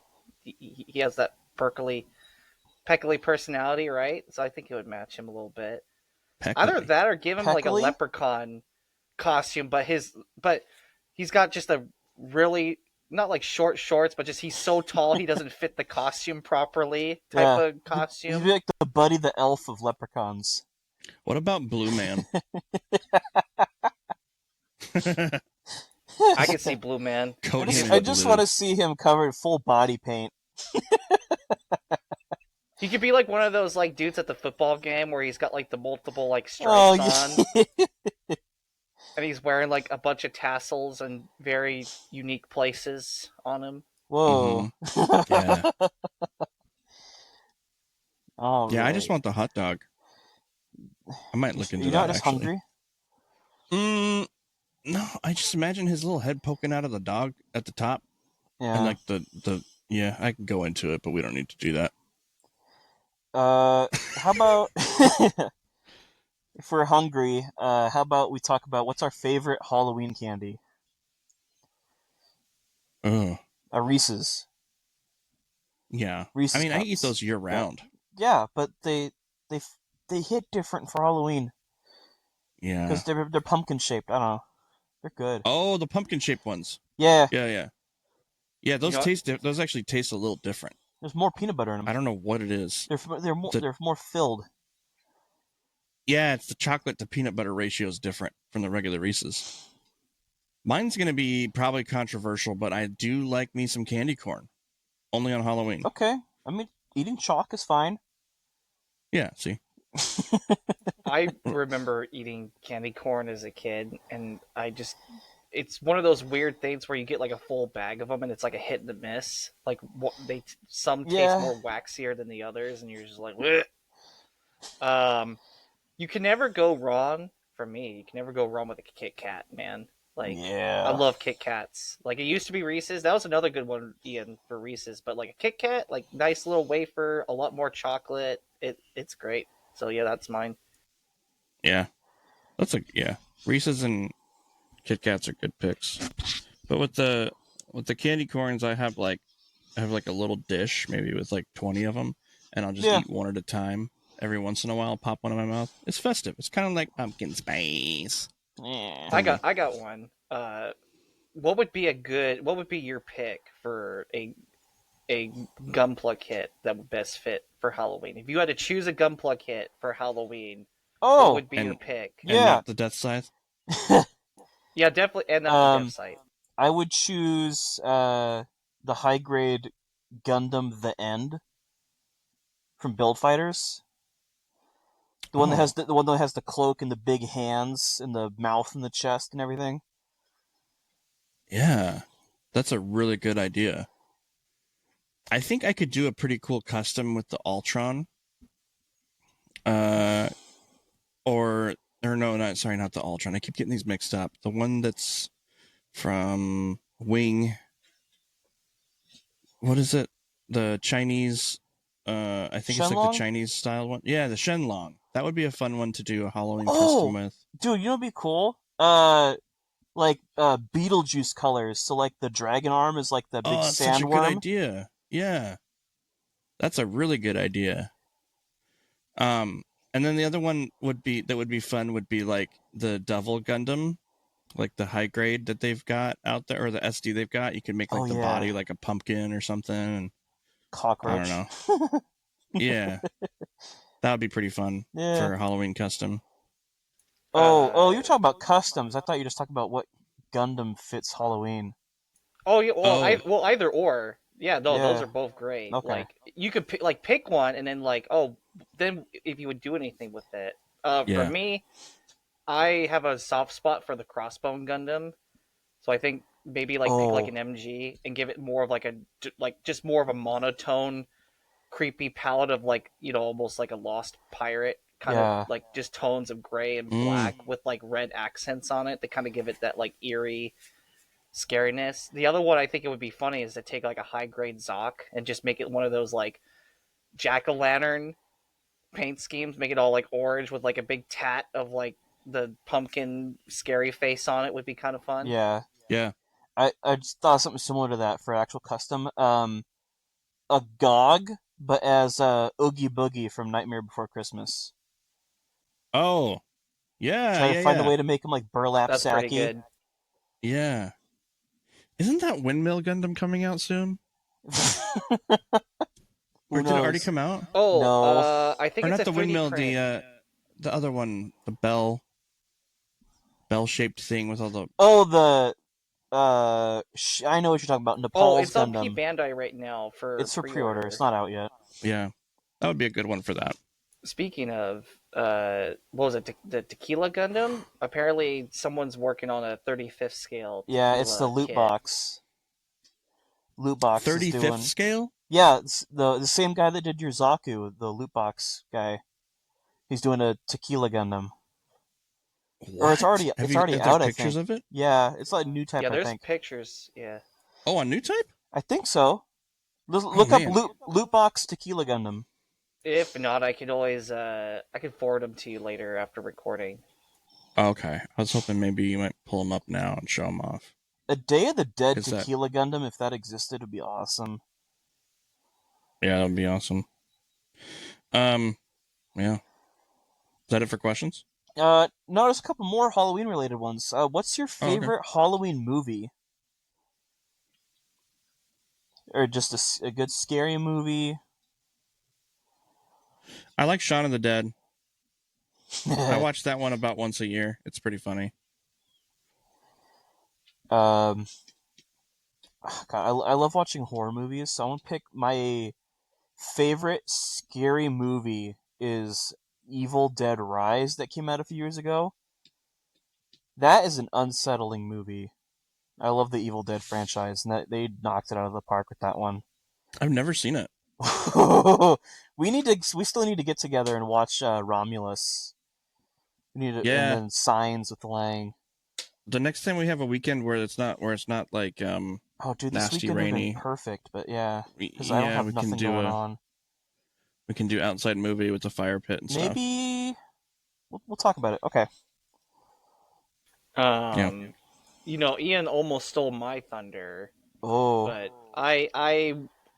he has that peckly personality, right? So I think it would match him a little bit. Either that or give him like a Peckly? leprechaun costume, but he's got just a really, not like short shorts, but just he's so tall he doesn't fit the costume properly type of costume. He'd be like the Buddy the Elf of leprechauns. What about Blue Man? I can see Blue Man. I just want to see him covered full body paint. He could be like one of those like dudes at the football game where he's got like the multiple like stripes on, and he's wearing like a bunch of tassels and very unique places on him. Whoa. Yeah. Oh, Yeah, I just want the hot dog. I might look into that. You're not just actually. hungry? No, I just imagine his little head poking out of the dog at the top. Yeah. And like yeah, I can go into it, but we don't need to do that. How about if we're hungry, how about we talk about what's our favorite Halloween candy? Oh. Reese's. Yeah. Reese's I mean, Cups. I eat those year round. Yeah, but they hit different for Halloween Yeah. because they're pumpkin shaped. I don't know. They're good. Oh, the pumpkin shaped ones. Yeah. Yeah, those those actually taste a little different. There's more peanut butter in them. I don't know what it is. They're more filled. Yeah, it's the chocolate to peanut butter ratio is different from the regular Reese's. Mine's going to be probably controversial, but I do like me some candy corn. Only on Halloween. Okay. I mean, eating chalk is fine. Yeah, see? I remember eating candy corn as a kid, and it's one of those weird things where you get like a full bag of them, and it's like a hit and a miss. Like some taste more waxier than the others, and you're just like, bleh. You can never go wrong. For me, you can never go wrong with a Kit Kat, man. Like, yeah. I love Kit Kats. Like, it used to be Reese's. That was another good one, Ian, for Reese's. But like a Kit Kat, like nice little wafer, a lot more chocolate. It's great. So yeah, that's mine. Yeah. Reese's and Kit Kats are good picks. But with the candy corns, I have like a little dish, maybe with like 20 of them, and I'll just eat one at a time. Every once in a while, pop one in my mouth. It's festive. It's kind of like pumpkin spice. Yeah. I got one. What would be your pick for a gum plug hit that would best fit for Halloween? If you had to choose a gum plug hit for Halloween, what would be your pick? And not the Death Scythe? Yeah, definitely, and not the Death Scythe. I would choose the high grade Gundam The End from Build Fighters. The one that has Oh, the one that has the cloak and the big hands and the mouth and the chest and everything. yeah. That's a really good idea. I think I could do a pretty cool custom with the Ultron. Uh, or no, not sorry, not the Ultron. I keep getting these mixed up. The one that's from Wing. What is it? The Chinese. I think it's like the Shenlong? Chinese style one. Yeah, the Shenlong. That would be a fun one to do a Halloween custom Oh, with. dude, you know what'd be cool? Like Beetlejuice colors. So like the dragon arm is like the big Oh, that's such a good sandworm. idea. Yeah, that's a really good idea. Um, and then the other one would be fun would be like the Devil Gundam, like the high grade that they've got out there, or the SD they've got. You can make Oh like the yeah, body like a pumpkin or something. And I don't cockroach. know. Yeah, that would be pretty fun Yeah. for a Halloween custom. Oh, you're talking about customs. I thought you were just talking about what Gundam fits Halloween. Oh yeah, well, Oh, either or. Yeah, no, those Yeah. are both great. Okay. Like you could pick one, and then then if you would do anything with it. For yeah. me, I have a soft spot for the Crossbone Gundam, so I think maybe like pick like Oh, an MG and give it more of like just more of a monotone, creepy palette of almost like a lost pirate kind of yeah. like just tones of gray and Mm. black with like red accents on it that kind of give it that like eerie scariness. The other one I think it would be funny is to take like a high grade Zoc and just make it one of those like jack o' lantern paint schemes, make it all like orange with like a big tat of like the pumpkin scary face on it would be kind of fun. Yeah. Yeah. I just thought of something similar to that for actual custom. A Gog, but as Oogie Boogie from Nightmare Before Christmas. Oh, yeah, Try to yeah, find a yeah, way to make him like burlap That's pretty sacky. good. yeah. Isn't that Windmill Gundam coming out soon? Or Who did it already knows? come out? Oh, No. I think Or it's not a the 3D windmill, print. the other one, the bell shaped thing with all the. Oh, the I know what you're talking about. Oh, Nepal's it's on P Gundam. Bandai right now for It's for pre-order. It's pre-order. not out yet. Yeah, that would be a good one for that. Speaking of, what was it? The Tequila Gundam? Apparently, someone's working on a 35th scale Yeah, it's the Tequila loot kit. box. Loot box is 35th doing. scale? Yeah, it's the same guy that did your Zaku, the loot box guy. He's doing a Tequila Gundam. Or What? it's already Are there out, I pictures think. of it? Yeah, it's like a new type, Yeah, I there's think. pictures. Yeah. Oh, on new type? I think so. Oh, Look up man. loot box Tequila Gundam. If not, I could always I could forward them to you later after recording. Okay. I was hoping maybe you might pull them up now and show them off. A Day of the Dead Is that. Tequila Gundam, if that existed, would be awesome. Yeah, that would be awesome. Yeah. Is that it for questions? No, there's a couple more Halloween related ones. What's your Oh, okay. favorite Halloween movie? Or just a good scary movie? I like Shaun of the Dead. I watch that one about once a year. It's pretty funny. um, God, I love watching horror movies, so I'm gonna pick my favorite scary movie is Evil Dead Rise that came out a few years ago. That is an unsettling movie. I love the Evil Dead franchise, and that they knocked it out of the park with that one. I've never seen it. We still need to get together and watch Romulus. We need to, and Yeah. then Signs with Lang. The next time we have a weekend where it's not like Oh, dude, this nasty weekend would have been rainy. perfect, but yeah, because I don't Yeah, have nothing going on. we can do outside movie with the fire pit and stuff. Maybe we'll talk about it. Okay. Yeah. Ian almost stole my thunder, Oh, but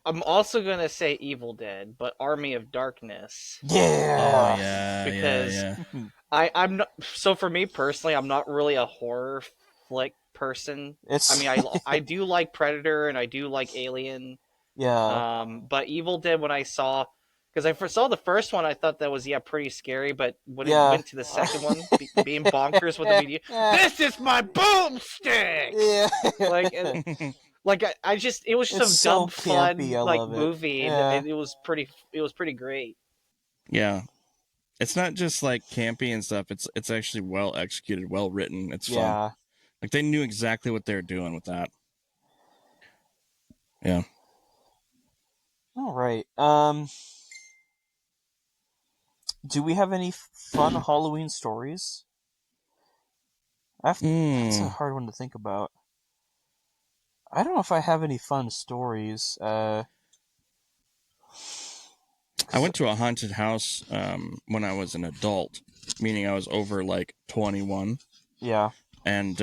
I'm also gonna say Evil Dead, but Army of Darkness. Oh yeah. yeah, Because yeah. I'm not, so for me personally, I'm not really a horror flick person. It's I mean, I do like Predator and I do like Alien. yeah. But Evil Dead, when I saw Because I first saw the first one, I thought that was pretty scary. But when it Yeah. went to the second one, being bonkers with the media, this is my boomstick. Yeah. I just it was just It's a so dumb fun campy. I like love it. movie, Yeah. and it was pretty great. Yeah. It's not just like campy and stuff. It's actually well executed, well written. It's fun. Yeah. Like they knew exactly what they were doing with that. Yeah. All right. Do we have any fun Halloween stories? That's a hard one to think about. I don't know if I have any fun stories. I went to a haunted house when I was an adult, meaning I was over like 21. Yeah. And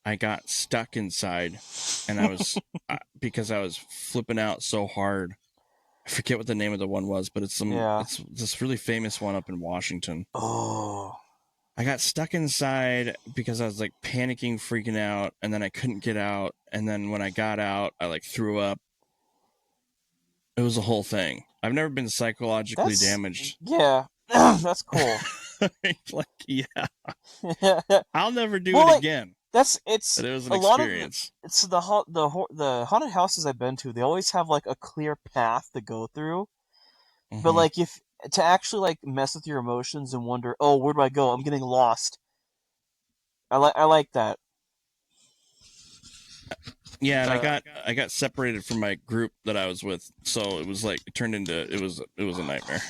I got stuck inside, and I was because I was flipping out so hard. I forget what the name of the one was, but it's this really famous one up in Washington. Oh. I got stuck inside because I was like panicking, freaking out, and then I couldn't get out. And then when I got out, I like threw up. It was a whole thing. I've never been psychologically damaged. Yeah. That's cool. Like, yeah. I'll never do it again. It's but it was an a experience. Lot of it's the haunted houses I've been to. They always have like a clear path to go through. Mm-hmm. But like if to actually like mess with your emotions and wonder, oh, where do I go? I'm getting lost. I like that. Yeah, and I got separated from my group that I was with, so it was like it was a nightmare.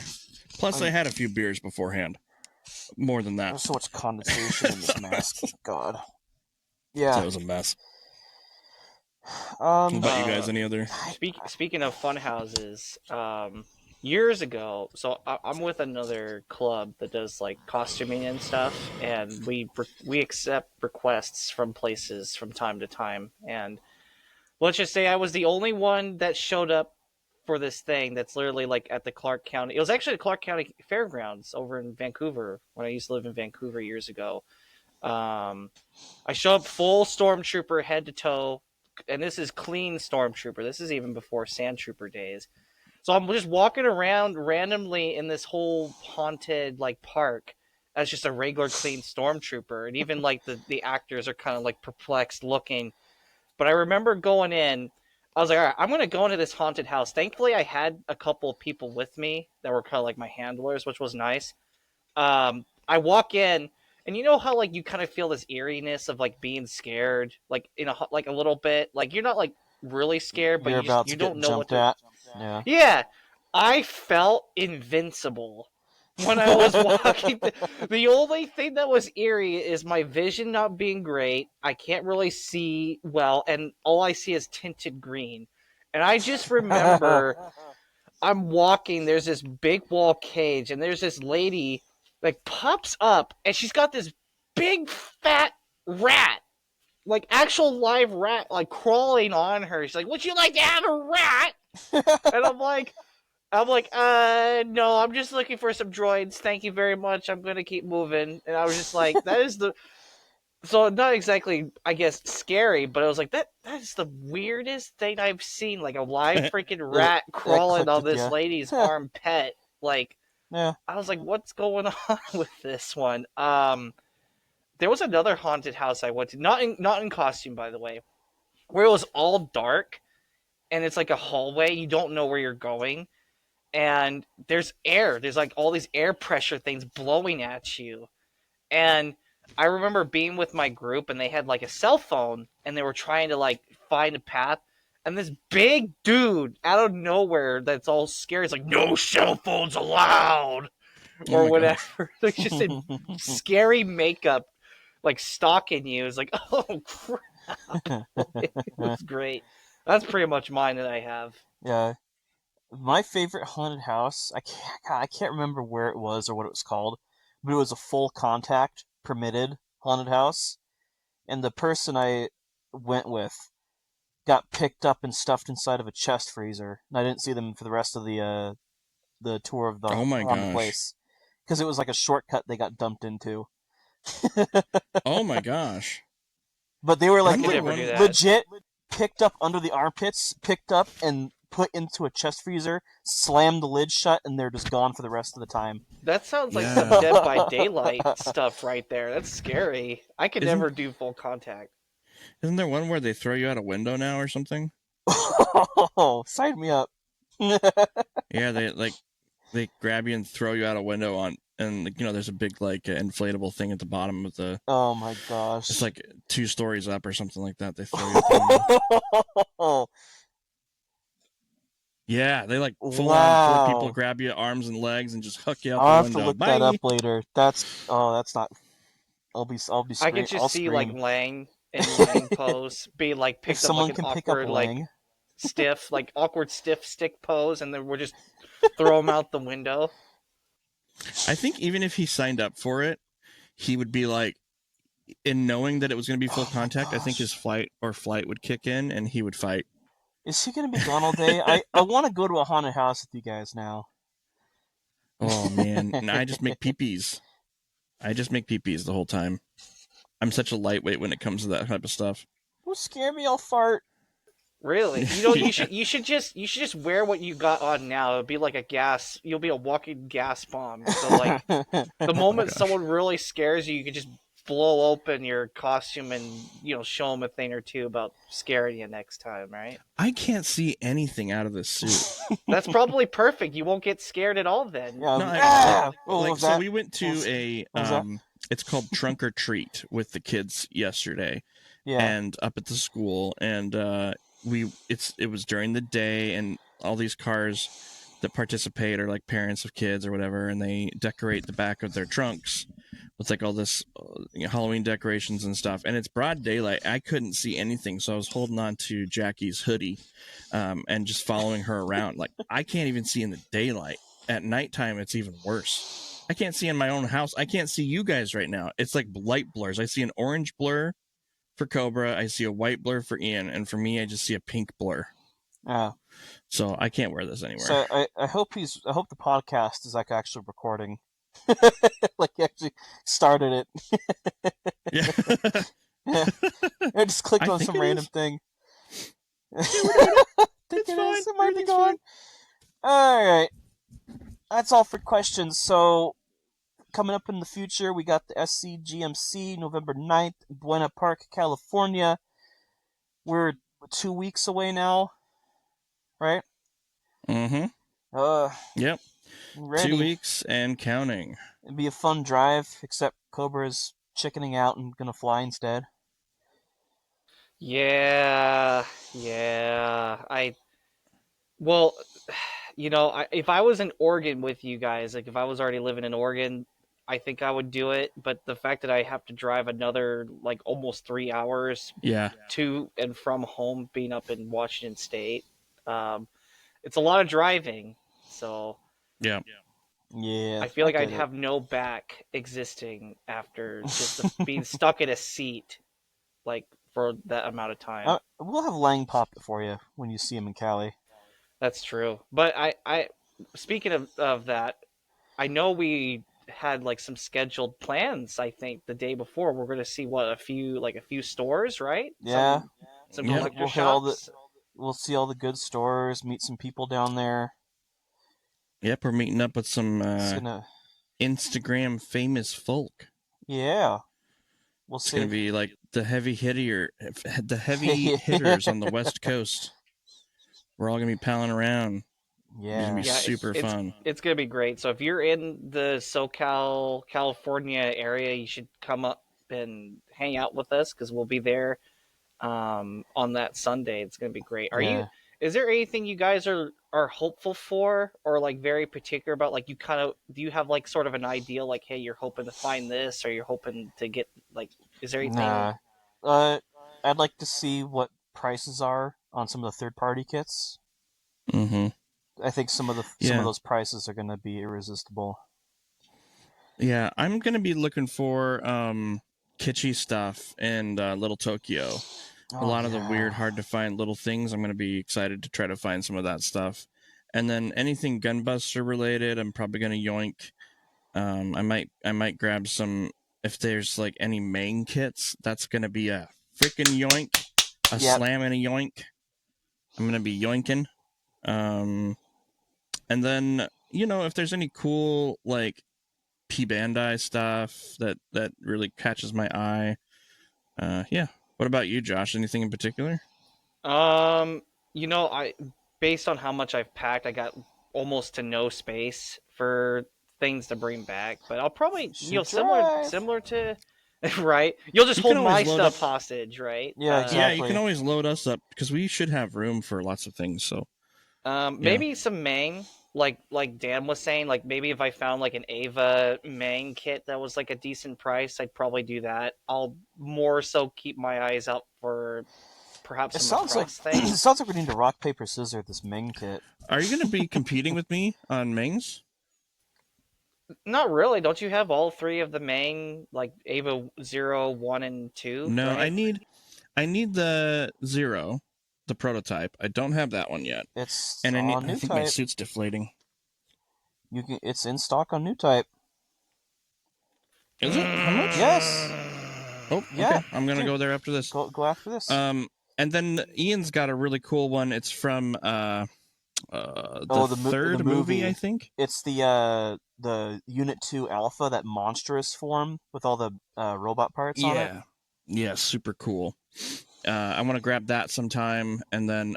Plus, I had a few beers beforehand. More than that. There's so much condensation in this mask. God. Yeah. So it was a mess. What about you guys? Any other? Speaking of fun houses, years ago, so I'm with another club that does like costuming and stuff, and we accept requests from places from time to time. And let's just say I was the only one that showed up for this thing that's literally like at the Clark County. It was actually the Clark County Fairgrounds over in Vancouver when I used to live in Vancouver years ago. I show up full Stormtrooper head to toe, and this is clean Stormtrooper. This is even before Sand Trooper days. So I'm just walking around randomly in this whole haunted like park as just a regular clean Stormtrooper, and even like the actors are kind of like perplexed looking. But I remember going in. I was like, all right, I'm going to go into this haunted house. Thankfully, I had a couple of people with me that were kind of like my handlers, which was nice. I walk in, and you know how like you kind of feel this eeriness of like being scared, like in a like a little bit, like you're not like really scared, but you don't know what to. Yeah, I felt invincible when I was walking. The only thing that was eerie is my vision not being great. I can't really see well, and all I see is tinted green. And I just remember I'm walking, there's this big wall cage, and there's this lady like pops up, and she's got this big fat rat, like actual live rat, like crawling on her. She's like, "Would you like to have a rat?" And I'm like, no, I'm just looking for some droids. Thank you very much. I'm gonna keep moving. And I was just like, so not exactly, I guess, scary, but I was like, that is the weirdest thing I've seen. Like a live freaking rat crawling on this lady's armpit. Like, I was like, what's going on with this one? There was another haunted house I went to, not in costume, by the way, where it was all dark, and it's like a hallway. You don't know where you're going. And there's air. There's like all these air pressure things blowing at you. And I remember being with my group, and they had like a cell phone, and they were trying to like find a path. And this big dude out of nowhere that's all scary is like, "No cell phones allowed," or whatever. Like just in scary makeup, like stalking you. It's like, oh crap! It was great. That's pretty much mine that I have. Yeah. My favorite haunted house, I can't remember where it was or what it was called, but it was a full contact permitted haunted house, and the person I went with got picked up and stuffed inside of a chest freezer, and I didn't see them for the rest of the tour of the haunted place, because it was like a shortcut they got dumped into. Oh my gosh! But they were like legit picked up under the armpits, picked up and put into a chest freezer, slam the lid shut, and they're just gone for the rest of the time. That sounds like Yeah. some Dead by Daylight stuff right there. That's scary. I could Isn't- never do full contact. Isn't there one where they throw you out a window now or something? Oh, sign me up. Yeah, they grab you and throw you out a window and there's a big like inflatable thing at the bottom of the. Oh my gosh. It's like 2 stories up or something like that. They throw you out the window. Yeah, they like full on 4 people Wow. grab you arms and legs and just hook you out I'll the have to window. look Bye. that up later. That's not. I'll be I could just I'll see scream. like Lang in Lang pose, be like If picked up someone like an can pick up awkward like Lang. stiff, like awkward stiff stick pose, and then we're just throw him out the window. I think even if he signed up for it, he would be like, in knowing that it was going to be full contact, I think his flight would kick in and he would fight. Is he gonna be gone all day? I want to go to a haunted house with you guys now. Oh man, and I just make peepees. The whole time. I'm such a lightweight when it comes to that type of stuff. Don't scare me, I'll fart. Really? You should just wear what you got on now. It'll be like a gas. You'll be a walking gas bomb. So like the moment gosh. someone really scares you, you can just blow open your costume and show them a thing or two about scaring you next time, right? I can't see anything out of this suit. That's probably perfect. You won't get scared at all then. Yeah, No, what was so that? we went to a what was that? it's called Trunk or Treat with the kids yesterday, Yeah. and up at the school, and it was during the day, and all these cars that participate are like parents of kids or whatever, and they decorate the back of their trunks with like all this Halloween decorations and stuff, and it's broad daylight. I couldn't see anything, so I was holding on to Jackie's hoodie and just following her around. Like, I can't even see in the daylight. At nighttime, it's even worse. I can't see in my own house. I can't see you guys right now. It's like light blurs. I see an orange blur for Cobra. I see a white blur for Ian, and for me, I just see a pink blur. Yeah. So I can't wear this anywhere. So I hope the podcast is like actually recording. Like he actually started it. Yeah. I just clicked I on think some it random is. thing. It's fine. It might be Everything's gone. Alright. That's all for questions. So coming up in the future, we got the SCGMC November 9th, Buena Park, California. We're 2 weeks away now, right? Mm-hmm. Yep. Ready. 2 weeks and counting. It'd be a fun drive, except Cobra's chickening out and gonna fly instead. Yeah. Well, if I was in Oregon with you guys, like if I was already living in Oregon, I think I would do it. But the fact that I have to drive another like almost 3 hours Yeah. to and from home, being up in Washington State, it's a lot of driving. So Yeah. Yeah. I feel like I'd get it. have no back existing after just being stuck in a seat, like for that amount of time. We'll have Lang pop it for you when you see him in Cali. That's true. But I speaking of that, I know we had like some scheduled plans. I think the day before we're going to see a few stores, right? Yeah. Some Yeah. collector We'll hit all shops. We'll see all the good stores, meet some people down there. Yep, we're meeting up with some It's gonna, Instagram famous folk. yeah. We'll It's see. gonna be like the heavy hitters on the West Coast. We're all gonna be palling around. It's Yeah. gonna be Yeah, super fun. It's going to be great. So if you're in the SoCal, California area, you should come up and hang out with us because we'll be there on that Sunday. It's going to be great. Yeah. Is there anything you guys are hopeful for or like very particular about? Like do you have like sort of an idea like, hey, you're hoping to find this or you're hoping to get like, is there anything? Nah. I'd like to see what prices are on some of the third-party kits. Mm-hmm. I think some of those prices are gonna be irresistible. Yeah, I'm gonna be looking for kitschy stuff and Little Tokyo. A lot of the weird, hard to find little things. I'm gonna be excited to try to find some of that stuff. And then anything Gunbuster related, I'm probably gonna yoink. I might grab some if there's like any main kits. That's gonna be a freaking yoink, a slam and a yoink. I'm gonna be yoinking. And then, if there's any cool, like, P-Bandai stuff that really catches my eye. Yeah. What about you, Josh? Anything in particular? I based on how much I've packed, I got almost to no space for things to bring back. But I'll probably, Should similar to, right? You'll just You can hold my always load stuff up- hostage, right? Yeah, Yeah, exactly. you can always load us up because we should have room for lots of things. So Maybe some Mang, like Dan was saying, like maybe if I found like an Ava Mang kit that was like a decent price, I'd probably do that. I'll more so keep my eyes out for perhaps It some sounds like across things. it sounds like we need to rock paper scissors this Ming kit. are you going to be competing with me on Mings? Not really. Don't you have all three of the Mang, like Ava 0, 1, and 2? No, right? I need the 0, the prototype. I don't have that one yet. It's And on I new think my type. suit's deflating. It's in stock on new type. Is it? How much? Yes. Oh, Yeah, okay. I'm going to dude. go there after this. Go after this. And then Ian's got a really cool one. It's from the third movie, I think. It's the Unit 2 Alpha, that monstrous form with all the robot parts on it. Yeah, super cool. I want to grab that sometime, and then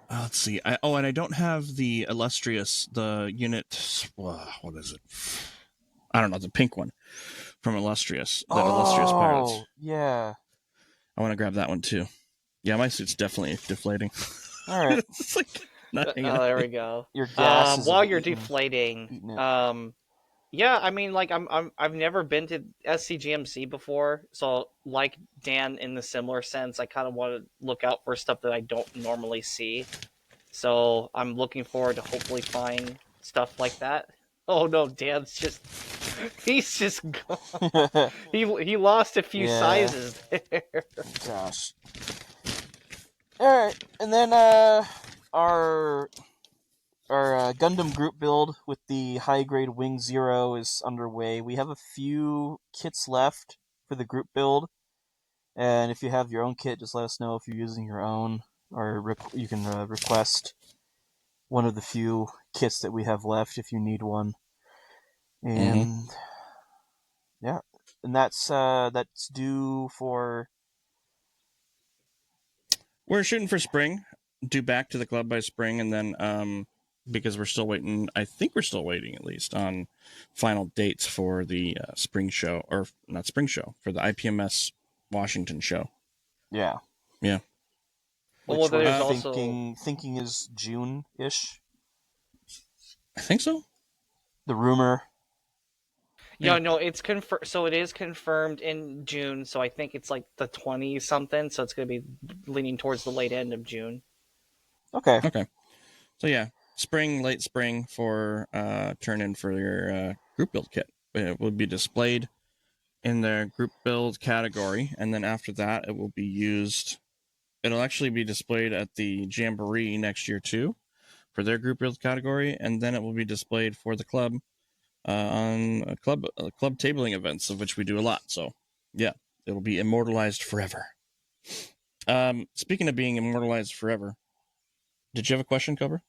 let's see. And I don't have the illustrious, the unit. What is it? I don't know, the pink one from Illustrious. The Illustrious Pirates. Yeah. I want to grab that one too. Yeah, my suit's definitely deflating. All right. It's like not hanging Oh, there out. we go. Your gas is While you're eating deflating, it. yeah, I mean, like I've never been to SCGMC before, so like Dan, in the similar sense, I kind of want to look out for stuff that I don't normally see. So I'm looking forward to hopefully find stuff like that. Oh no, Dan's he's just gone. He lost a few Yeah. sizes there. Gosh. All right, and then our Gundam group build with the high grade Wing Zero is underway. We have a few kits left for the group build, and if you have your own kit, just let us know if you're using your own, or you can request one of the few kits that we have left if you need one. And yeah, and that's due for. We're shooting for spring, due back to the club by spring, and then because we're still waiting, I think we're still waiting at least on final dates for the spring show, or not spring show, for the IPMS Washington show. Yeah. Yeah. Well, Which there's we're also thinking is June-ish. I think so. The rumor. Yeah, no, it's confirmed. So it is confirmed in June. So I think it's like the 20 something. So it's going to be leaning towards the late end of June. Okay. So yeah, late spring for turn in for your group build kit. It will be displayed in the group build category, and then after that, it will be used. It'll actually be displayed at the Jamboree next year too, for their group build category, and then it will be displayed for the club on club tabling events, of which we do a lot. So yeah, it'll be immortalized forever. Speaking of being immortalized forever, did you have a question, Cobra?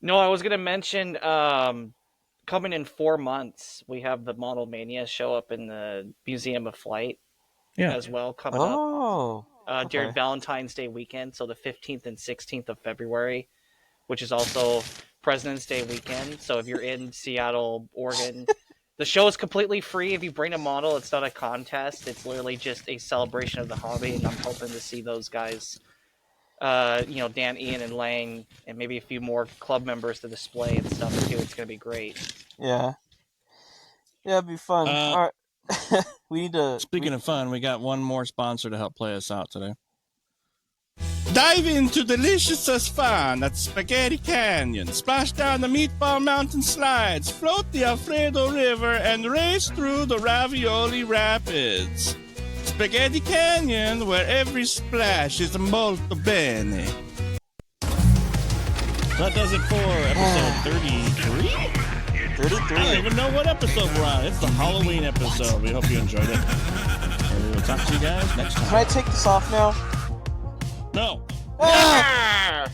No, I was going to mention coming in 4 months, we have the Model Mania show up in the Museum of Flight as well coming up during Valentine's Day weekend, so the 15th and 16th of February, which is also President's Day weekend. So if you're in Seattle, Oregon, the show is completely free. If you bring a model, it's not a contest. It's literally just a celebration of the hobby, and I'm hoping to see those guys, Dan, Ian, and Lang, and maybe a few more club members to display and stuff too. It's going to be great. Yeah. Yeah, it'd be fun. All right. We need to. Speaking of fun, we got one more sponsor to help play us out today. Dive into delicious fun at Spaghetti Canyon. Splash down the Meatball Mountain slides, float the Alfredo River, and race through the Ravioli Rapids. Spaghetti Canyon, where every splash is a molto bene. That does it for episode 33? 33. I don't even know what episode we're on. It's the Halloween episode. We hope you enjoyed it. And we'll talk to you guys next time. Can I take this off now? No. Ah!